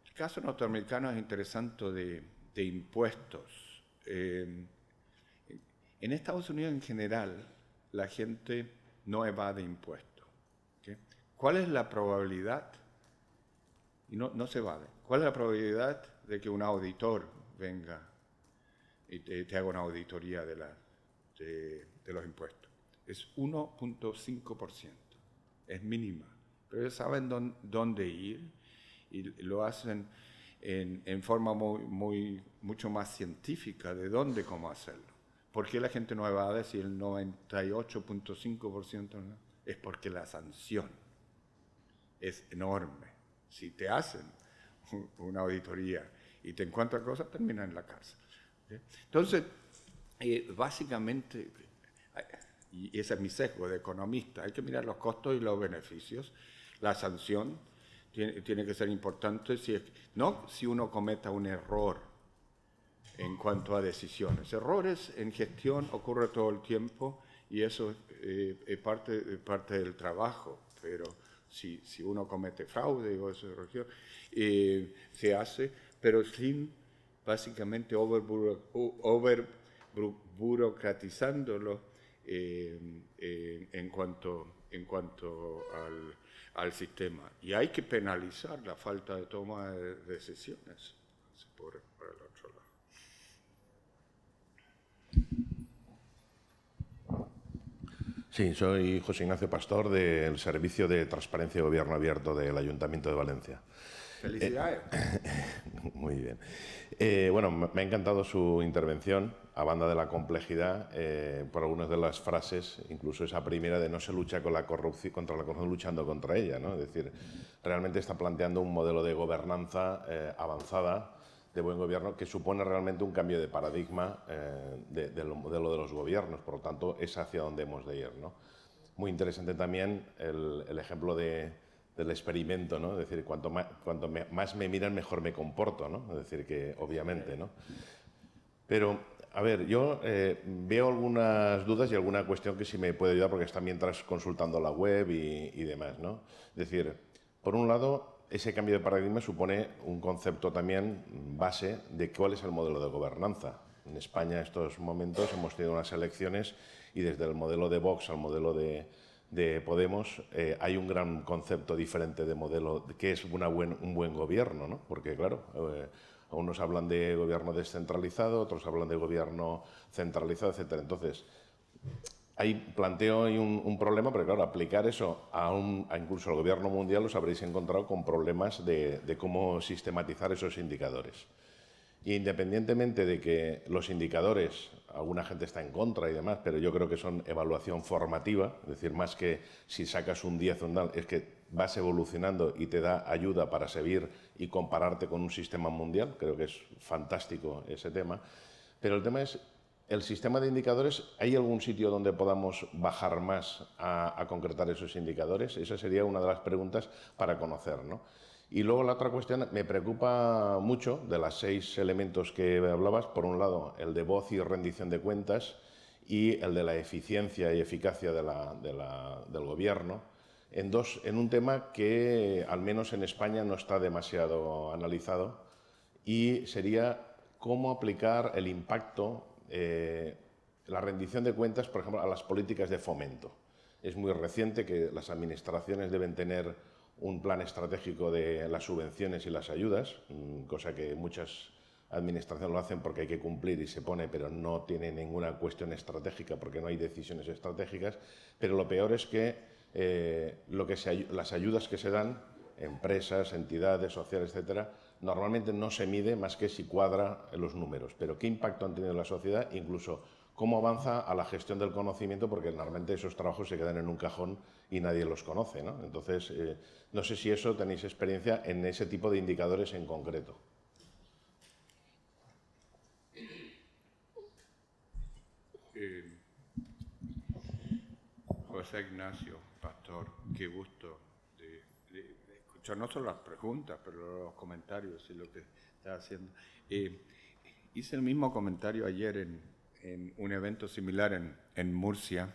El caso norteamericano es interesante de impuestos. En Estados Unidos en general, la gente no evade impuestos. ¿Okay? ¿Cuál es la probabilidad? Y no se evade. ¿Cuál es la probabilidad de que un auditor venga y te haga una auditoría de los impuestos? Es 1.5%. Es mínima. Pero ellos saben dónde ir y lo hacen en forma mucho más científica de cómo hacerlo. ¿Por qué la gente no evade si el 98.5% no? Es porque la sanción es enorme. Si te hacen una auditoría y te encuentran cosas, terminan en la cárcel. ¿Okay? Entonces, básicamente, y ese es mi sesgo de economista, hay que mirar los costos y los beneficios. La sanción tiene que ser importante, no si uno cometa un error en cuanto a decisiones. Errores en gestión ocurren todo el tiempo y eso es parte del trabajo, pero si uno comete fraude o eso se hace, pero sin básicamente burocratizándolo en cuanto en cuanto al sistema. Y hay que penalizar la falta de toma de decisiones por el otro lado. Sí, soy José Ignacio Pastor del Servicio de Transparencia y Gobierno Abierto del Ayuntamiento de Valencia. Felicidades. Muy bien. Bueno, me ha encantado su intervención, a banda de la complejidad, por algunas de las frases, incluso esa primera de no se lucha con la corrupción, contra la corrupción luchando contra ella, ¿no? Es decir, realmente está planteando un modelo de gobernanza avanzada, de buen gobierno, que supone realmente un cambio de paradigma del modelo de los gobiernos. Por lo tanto, es hacia donde hemos de ir, ¿no? Muy interesante también el ejemplo del experimento, ¿no? Es decir, cuanto más me miran, mejor me comporto, ¿no? Es decir, que obviamente, ¿no? Pero, a ver, yo veo algunas dudas y alguna cuestión que sí me puede ayudar, porque está mientras consultando la web y demás, ¿no? Es decir, por un lado, ese cambio de paradigma supone un concepto también base de cuál es el modelo de gobernanza. En España, en estos momentos, hemos tenido unas elecciones y desde el modelo de Vox al modelo de Podemos hay un gran concepto diferente de modelo, que es un buen gobierno, ¿no? Porque, claro, unos hablan de gobierno descentralizado, otros hablan de gobierno centralizado, etcétera. Entonces, ahí planteo un problema, pero claro, aplicar eso a incluso al gobierno mundial os habréis encontrado con problemas de cómo sistematizar esos indicadores. Y independientemente de que los indicadores, alguna gente está en contra y demás, pero yo creo que son evaluación formativa, es decir, más que si sacas un 10 o un tal, es que vas evolucionando y te da ayuda para seguir y compararte con un sistema mundial. Creo que es fantástico ese tema. Pero el tema es, el sistema de indicadores, ¿hay algún sitio donde podamos bajar más a concretar esos indicadores? Esa sería una de las preguntas para conocer, ¿no? Y luego la otra cuestión, me preocupa mucho de los 6 elementos que hablabas. Por un lado, el de voz y rendición de cuentas y el de la eficiencia y eficacia del gobierno, en un tema que, al menos en España, no está demasiado analizado, y sería cómo aplicar el impacto, la rendición de cuentas, por ejemplo, a las políticas de fomento. Es muy reciente que las administraciones deben tener un plan estratégico de las subvenciones y las ayudas, cosa que muchas administraciones lo hacen porque hay que cumplir y se pone, pero no tiene ninguna cuestión estratégica porque no hay decisiones estratégicas. Pero lo peor es que, las ayudas que se dan, empresas, entidades sociales, etcétera, normalmente no se mide más que si cuadra en los números. Pero ¿qué impacto han tenido en la sociedad? Incluso cómo avanza a la gestión del conocimiento, porque normalmente esos trabajos se quedan en un cajón y nadie los conoce, ¿no? Entonces, no sé si eso tenéis experiencia en ese tipo de indicadores en concreto. José Ignacio Pastor, qué gusto de escuchar no solo las preguntas, pero los comentarios y lo que está haciendo. Hice el mismo comentario ayer en un evento similar en Murcia.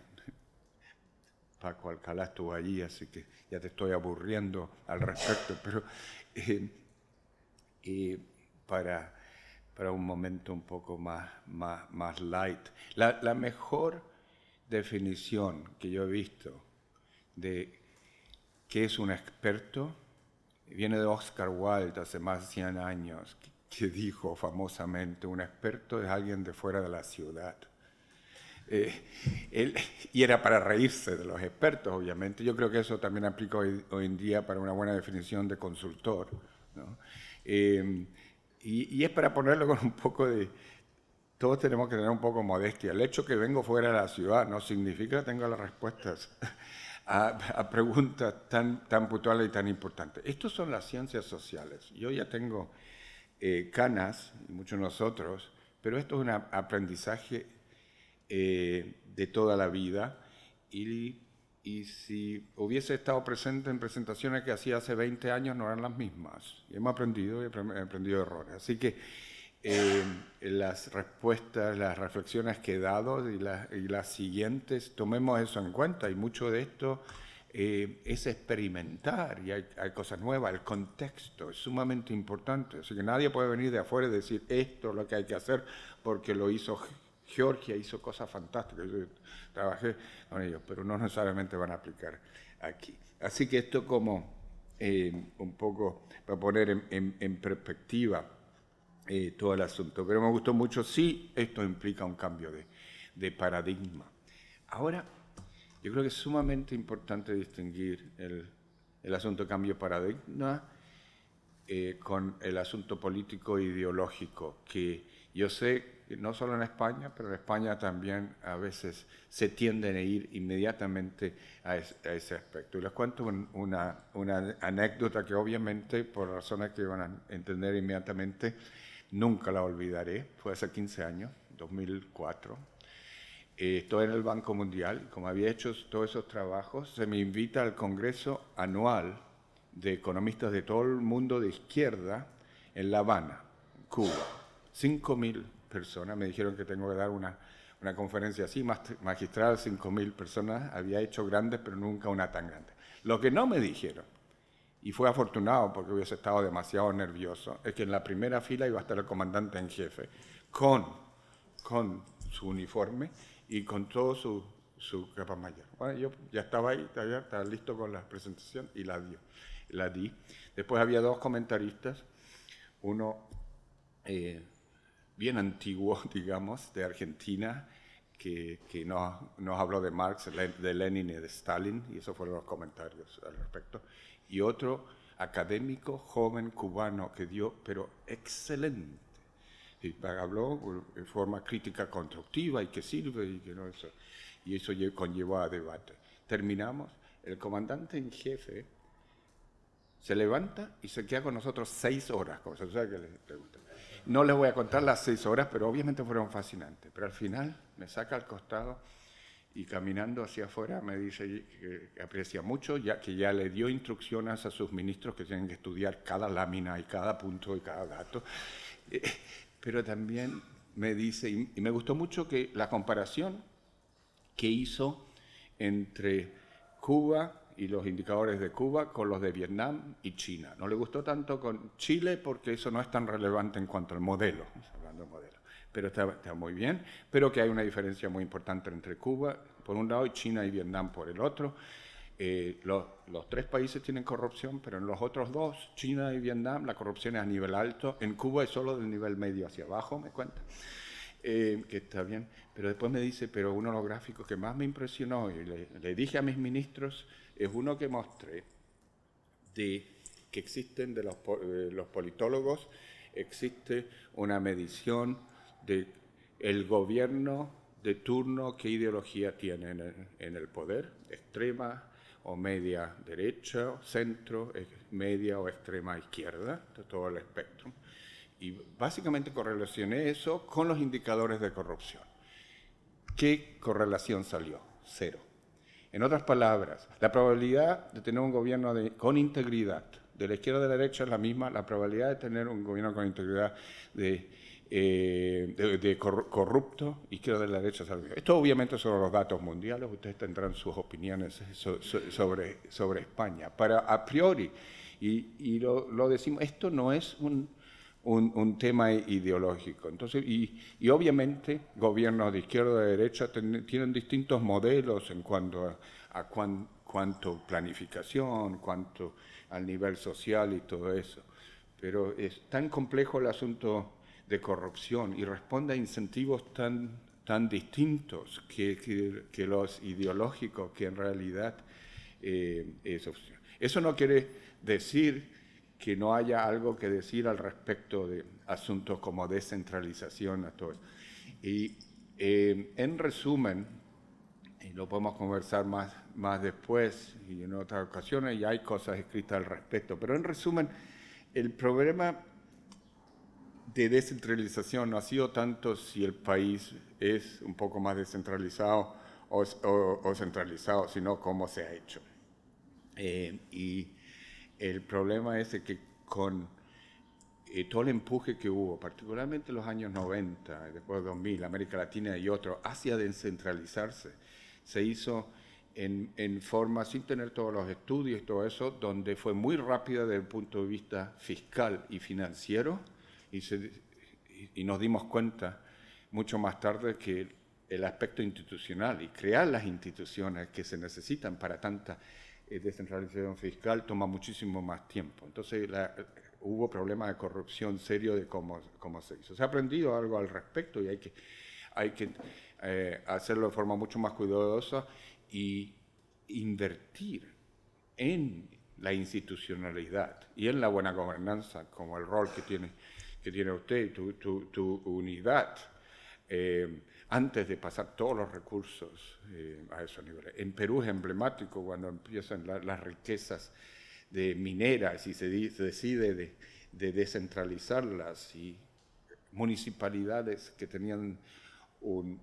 Paco Alcalá estuvo allí, así que ya te estoy aburriendo al respecto, pero para un momento un poco más light. La mejor definición que yo he visto de qué es un experto viene de Oscar Wilde hace más de 100 años, que dijo famosamente: un experto es alguien de fuera de la ciudad. Y era para reírse de los expertos, obviamente. Yo creo que eso también aplica hoy en día para una buena definición de consultor, ¿no? Y es para ponerlo con un poco de... Todos tenemos que tener un poco de modestia. El hecho que vengo fuera de la ciudad no significa que tenga las respuestas a preguntas tan puntuales y tan importantes. Estos son las ciencias sociales. Yo ya tengo canas, y muchos de nosotros, pero esto es un aprendizaje de toda la vida, y si hubiese estado presente en presentaciones que hacía hace 20 años no eran las mismas. Y hemos aprendido errores. Así que las respuestas, las reflexiones que he dado y las siguientes, tomemos eso en cuenta, y mucho de esto es experimentar, y hay cosas nuevas. El contexto es sumamente importante, así que nadie puede venir de afuera y decir esto es lo que hay que hacer porque lo hizo Georgia hizo cosas fantásticas, yo trabajé con ellos, pero no necesariamente van a aplicar aquí. Así que esto como un poco para poner en perspectiva todo el asunto. Pero me gustó mucho, sí, esto implica un cambio de paradigma. Ahora, yo creo que es sumamente importante distinguir el asunto de cambio de paradigma con el asunto político e ideológico, que yo sé que no solo en España, pero en España también a veces se tienden a ir inmediatamente a ese aspecto. Y les cuento una anécdota que obviamente, por razones que van a entender inmediatamente, nunca la olvidaré. Fue hace 15 años, 2004. Estoy en el Banco Mundial, como había hecho todos esos trabajos, se me invita al Congreso Anual de Economistas de todo el mundo de izquierda en La Habana, Cuba. 5.000 personas, me dijeron que tengo que dar una conferencia así, magistral, 5.000 personas, había hecho grandes, pero nunca una tan grande. Lo que no me dijeron, y fue afortunado porque hubiese estado demasiado nervioso, es que en la primera fila iba a estar el comandante en jefe, con su uniforme y con todo su capa mayor. Bueno, yo ya estaba ahí, estaba listo con la presentación y la di. Después había dos comentaristas, uno bien antiguo, digamos, de Argentina, que nos habló de Marx, de Lenin y de Stalin, y esos fueron los comentarios al respecto. Y otro académico joven cubano que dio, pero excelente. Y habló en forma crítica constructiva y que sirve y que no eso. Y eso conllevó a debate. Terminamos, el comandante en jefe se levanta y se queda con nosotros 6 horas, como se sabe que le gusta. No les voy a contar las 6 horas, pero obviamente fueron fascinantes. Pero al final me saca al costado y caminando hacia afuera me dice que aprecia mucho, ya que ya le dio instrucciones a sus ministros que tienen que estudiar cada lámina y cada punto y cada dato. Pero también me dice, y me gustó mucho que la comparación que hizo entre Cuba y los indicadores de Cuba con los de Vietnam y China. No le gustó tanto con Chile porque eso no es tan relevante en cuanto al modelo, hablando de modelo, pero está muy bien, pero que hay una diferencia muy importante entre Cuba por un lado y China y Vietnam por el otro. Los 3 países tienen corrupción, pero en los otros 2, China y Vietnam, la corrupción es a nivel alto. En Cuba es solo del nivel medio hacia abajo, me cuenta, que está bien. Pero después me dice, pero uno de los gráficos que más me impresionó, y le dije a mis ministros, es uno que mostré, que existen de los politólogos, existe una medición de el gobierno de turno, qué ideología tiene en el poder, extrema o media derecha, centro, media o extrema izquierda, de todo el espectro. Y básicamente correlacioné eso con los indicadores de corrupción. ¿Qué correlación salió? 0. En otras palabras, la probabilidad de tener un gobierno con integridad de la izquierda o de la derecha es la misma, la probabilidad de tener un gobierno con integridad corrupto, izquierda de la derecha es la misma. Esto obviamente son los datos mundiales, ustedes tendrán sus opiniones sobre España. Para a priori, y lo decimos, esto no es un tema ideológico. Entonces, y obviamente gobiernos de izquierda o de derecha tienen distintos modelos en cuanto a cuánto planificación, cuánto al nivel social y todo eso. Pero es tan complejo el asunto de corrupción y responde a incentivos tan distintos que los ideológicos, que en realidad es opción. Eso no quiere decir que no haya algo que decir al respecto de asuntos como descentralización, a todo eso. Y en resumen, y lo podemos conversar más después y en otras ocasiones, y hay cosas escritas al respecto, pero en resumen, el problema de descentralización no ha sido tanto si el país es un poco más descentralizado o centralizado, sino cómo se ha hecho. Y el problema es que con todo el empuje que hubo, particularmente en los años 90, después de 2000, América Latina y otros, hacia descentralizarse, se hizo en forma, sin tener todos los estudios y todo eso, donde fue muy rápida desde el punto de vista fiscal y financiero, y nos dimos cuenta mucho más tarde que el aspecto institucional, y crear las instituciones que se necesitan para tanta descentralización fiscal toma muchísimo más tiempo. Entonces hubo problemas de corrupción serio de cómo se hizo. Se ha aprendido algo al respecto y hay que hacerlo de forma mucho más cuidadosa y invertir en la institucionalidad y en la buena gobernanza, como el rol que tiene usted, tu unidad, antes de pasar todos los recursos a esos niveles. En Perú es emblemático cuando empiezan las riquezas de mineras y se decide de descentralizarlas, y municipalidades que tenían un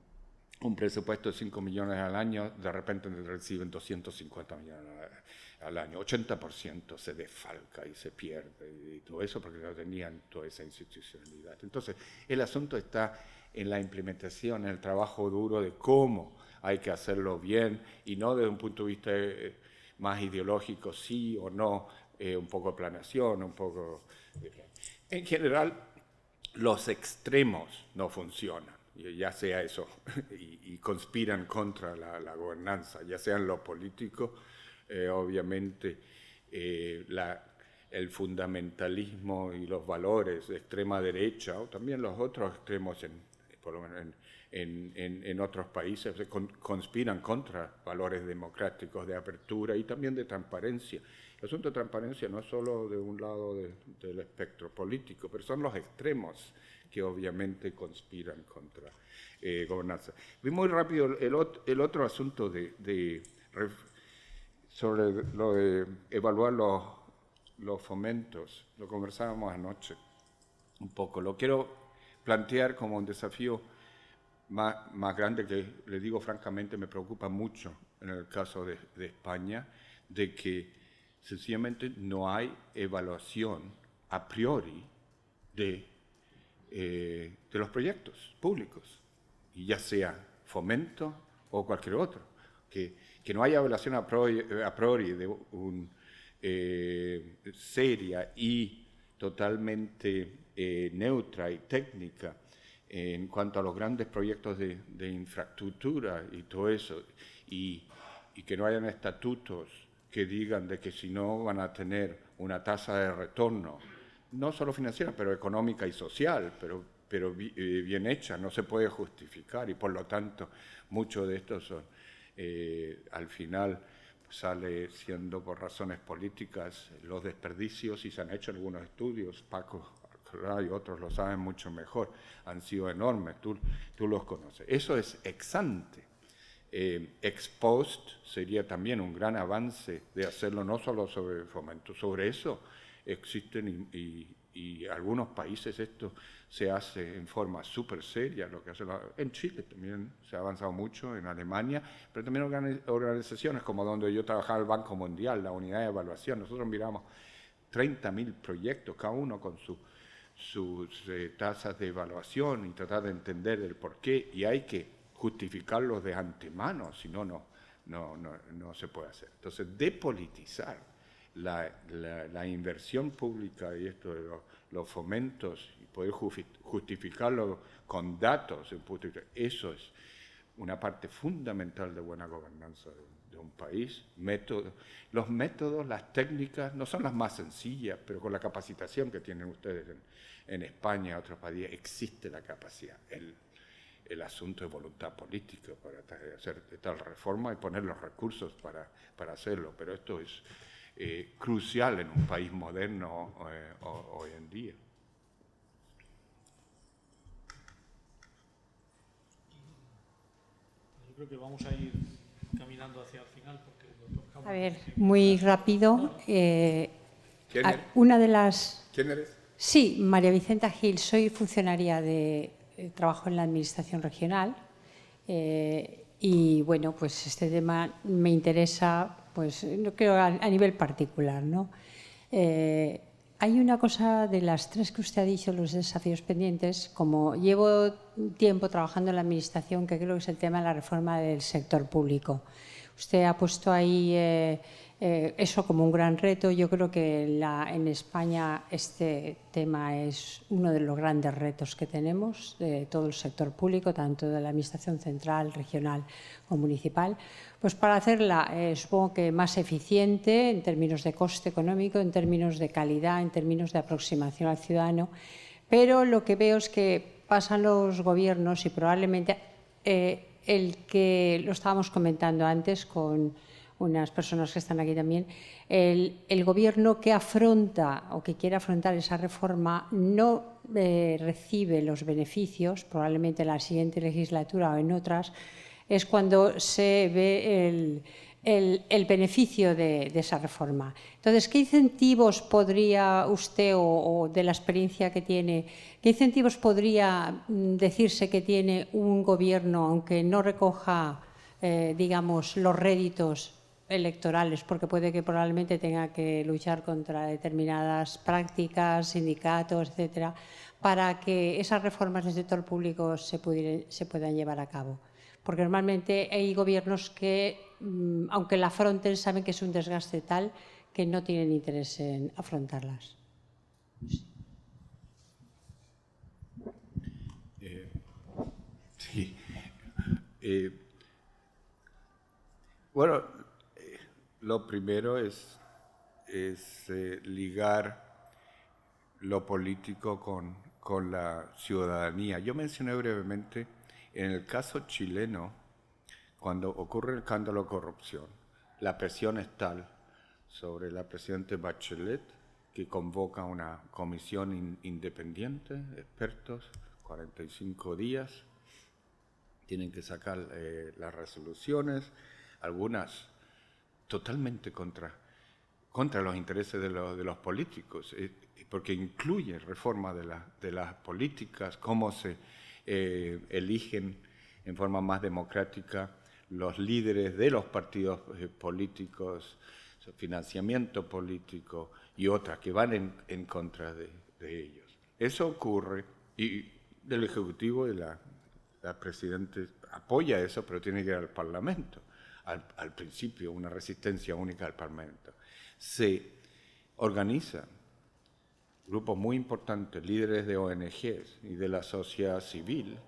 presupuesto de 5 millones al año, de repente reciben 250 millones al año. 80% se desfalca y se pierde, y todo eso porque no tenían toda esa institucionalidad. Entonces, el asunto está en la implementación, en el trabajo duro de cómo hay que hacerlo bien, y no desde un punto de vista más ideológico, sí o no, un poco de planeación, un poco... En general, los extremos no funcionan, ya sea eso, y conspiran contra la gobernanza, ya sea en lo político, obviamente el fundamentalismo y los valores de extrema derecha, o también los otros extremos, por lo menos en otros países, conspiran contra valores democráticos de apertura y también de transparencia. El asunto de transparencia no es solo de un lado del espectro político, pero son los extremos que obviamente conspiran contra gobernanza. Vi muy rápido el otro asunto sobre lo de evaluar los fomentos. Lo conversábamos anoche un poco. Lo quiero plantear como un desafío más grande que, le digo francamente, me preocupa mucho en el caso de España, de que sencillamente no hay evaluación a priori de los proyectos públicos, y ya sea fomento o cualquier otro, que no haya evaluación a priori de seria y totalmente neutra y técnica en cuanto a los grandes proyectos de infraestructura y todo eso, y que no hayan estatutos que digan de que si no van a tener una tasa de retorno, no solo financiera, pero económica y social, pero bien hecha, no se puede justificar, y por lo tanto muchos de estos son, al final sale siendo por razones políticas los desperdicios, y se han hecho algunos estudios, Paco y otros lo saben mucho mejor, han sido enormes, tú los conoces. Eso es ex ante. Ex post sería también un gran avance de hacerlo no solo sobre fomento, sobre eso existen y algunos países esto se hace en forma súper seria, lo que hace en Chile también se ha avanzado mucho, en Alemania, pero también organizaciones como donde yo trabajaba, el Banco Mundial, la unidad de evaluación. Nosotros miramos 30.000 proyectos, cada uno con sus tasas de evaluación, y tratar de entender el porqué, y hay que justificarlos de antemano, si no, no se puede hacer. Entonces, depolitizar la inversión pública y esto de los fomentos, y poder justificarlo con datos, eso es una parte fundamental de buena gobernanza de un país. Los métodos, las técnicas no son las más sencillas, pero con la capacitación que tienen ustedes en España y otros países existe la capacidad. El asunto de voluntad política para hacer tal reforma y poner los recursos para hacerlo, pero esto es crucial en un país moderno hoy en día. Yo creo que vamos a ir caminando hacia el final. Porque a ver, muy rápido. ¿Quién eres? Una de las... ¿Quién eres? Sí, María Vicenta Gil, soy funcionaria trabajo en la Administración Regional, y bueno, pues este tema me interesa, pues no creo a nivel particular, ¿no? Hay una cosa de las tres que usted ha dicho, los desafíos pendientes, como llevo tiempo trabajando en la Administración, que creo que es el tema de la reforma del sector público. Usted ha puesto ahí eso como un gran reto. Yo creo que en España este tema es uno de los grandes retos que tenemos de todo el sector público, tanto de la Administración central, regional o municipal, pues para hacerla, supongo que más eficiente en términos de coste económico, en términos de calidad, en términos de aproximación al ciudadano. Pero lo que veo es que pasan los gobiernos y probablemente el que lo estábamos comentando antes con unas personas que están aquí también, el gobierno que afronta o que quiere afrontar esa reforma no recibe los beneficios, probablemente en la siguiente legislatura o en otras, es cuando se ve el beneficio de esa reforma. Entonces, ¿qué incentivos podría usted, o de la experiencia que tiene, qué incentivos podría decirse que tiene un gobierno, aunque no recoja, digamos, los réditos electorales, porque puede que probablemente tenga que luchar contra determinadas prácticas, sindicatos, etcétera, para que esas reformas del sector público se puedan llevar a cabo? Porque normalmente hay gobiernos que, aunque la afronten, saben que es un desgaste tal que no tienen interés en afrontarlas. Sí. Bueno, lo primero es ligar lo político con la ciudadanía. Yo mencioné brevemente, en el caso chileno, cuando ocurre el escándalo de corrupción, la presión es tal sobre la presidenta Bachelet que convoca una comisión independiente, expertos, 45 días, tienen que sacar las resoluciones, algunas totalmente contra los intereses de los políticos, porque incluye reforma de las políticas, cómo se eligen en forma más democrática los líderes de los partidos políticos, su financiamiento político y otras que van en contra de ellos. Eso ocurre y el Ejecutivo y la Presidenta apoya eso, pero tiene que ir al Parlamento. Al principio, una resistencia única al Parlamento. Se organizan grupos muy importantes, líderes de ONGs y de la sociedad civil,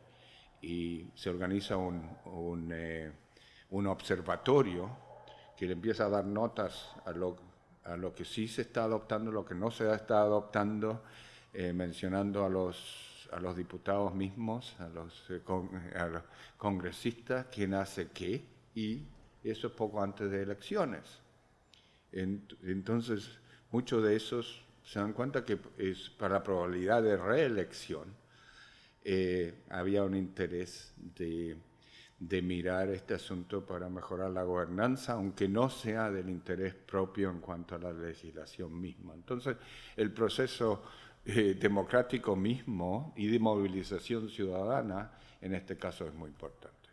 y se organiza un observatorio que le empieza a dar notas a lo que sí se está adoptando, lo que no se está adoptando, mencionando a los diputados mismos, a los congresistas, quién hace qué, y eso es poco antes de elecciones. Entonces, muchos de esos se dan cuenta que es para la probabilidad de reelección. Había un interés de mirar este asunto para mejorar la gobernanza, aunque no sea del interés propio en cuanto a la legislación misma. Entonces, el proceso democrático mismo y de movilización ciudadana, en este caso, es muy importante.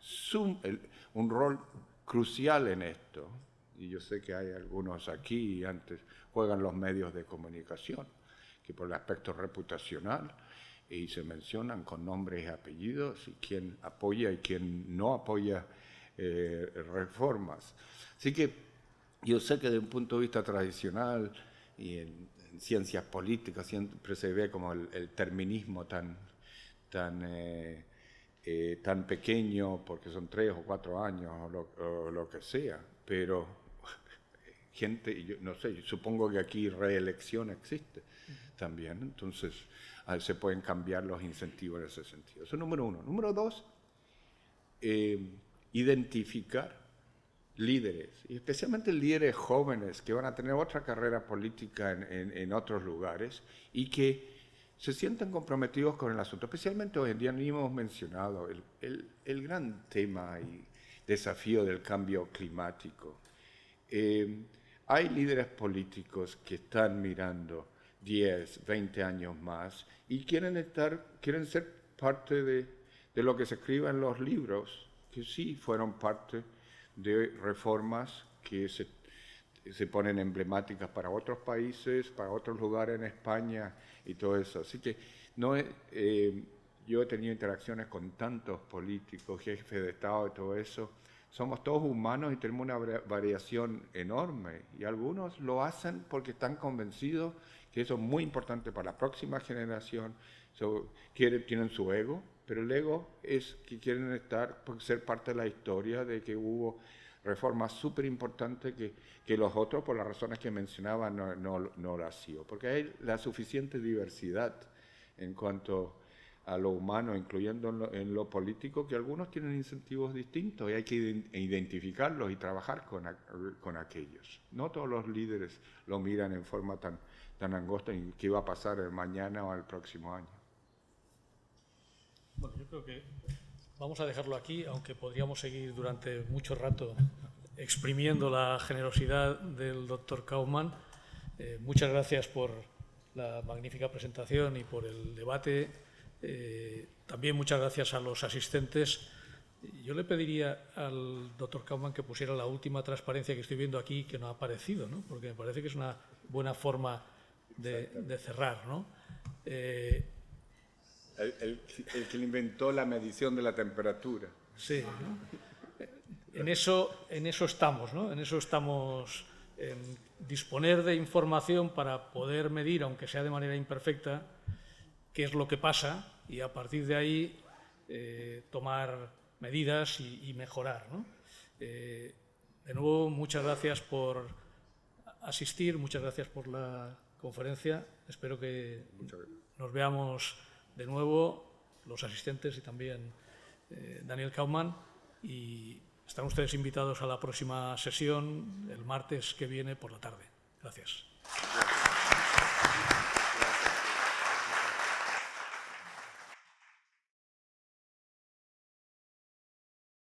Un rol crucial en esto, y yo sé que hay algunos aquí y antes juegan los medios de comunicación, que por el aspecto reputacional, y se mencionan con nombres y apellidos, y quién apoya y quién no apoya reformas. Así que yo sé que desde un punto de vista tradicional y en ciencias políticas siempre se ve como el terminismo tan pequeño, porque son 3 o 4 años o lo que sea, pero gente, yo no sé, supongo que aquí reelección existe también, entonces se pueden cambiar los incentivos en ese sentido. Eso es número uno. Número dos, identificar líderes, y especialmente líderes jóvenes que van a tener otra carrera política en otros lugares y que se sienten comprometidos con el asunto. Especialmente hoy en día, ni hemos mencionado el gran tema y desafío del cambio climático. Hay líderes políticos que están mirando 10, 20 años más y quieren ser parte de lo que se escribe en los libros, que sí fueron parte de reformas que se ponen emblemáticas para otros países, para otros lugares en España y todo eso. Así que yo he tenido interacciones con tantos políticos, jefes de Estado y todo eso. Somos todos humanos y tenemos una variación enorme. Y algunos lo hacen porque están convencidos que eso es muy importante para la próxima generación. Tienen su ego, pero el ego es que quieren ser parte de la historia de que hubo reformas súper importantes que los otros, por las razones que mencionaba, no lo han sido. Porque hay la suficiente diversidad en cuanto a lo humano, incluyendo en lo político, que algunos tienen incentivos distintos y hay que identificarlos y trabajar con aquellos. No todos los líderes lo miran en forma tan angosta en qué va a pasar mañana o el próximo año. Bueno, yo creo que vamos a dejarlo aquí, aunque podríamos seguir durante mucho rato exprimiendo la generosidad del doctor Kaufmann. Muchas gracias por la magnífica presentación y por el debate. También muchas gracias a los asistentes. Yo le pediría al doctor Kaufmann que pusiera la última transparencia que estoy viendo aquí, que no ha aparecido, ¿no? Porque me parece que es una buena forma de cerrar, ¿no? El que inventó la medición de la temperatura. Sí, ¿no? En eso estamos, ¿no? En eso estamos, en disponer de información para poder medir, aunque sea de manera imperfecta, qué es lo que pasa y a partir de ahí tomar medidas y mejorar, ¿no? De nuevo, muchas gracias por asistir, muchas gracias por la conferencia. Espero que nos veamos de nuevo, los asistentes y también Daniel Kaufmann, y están ustedes invitados a la próxima sesión el martes que viene por la tarde. Gracias.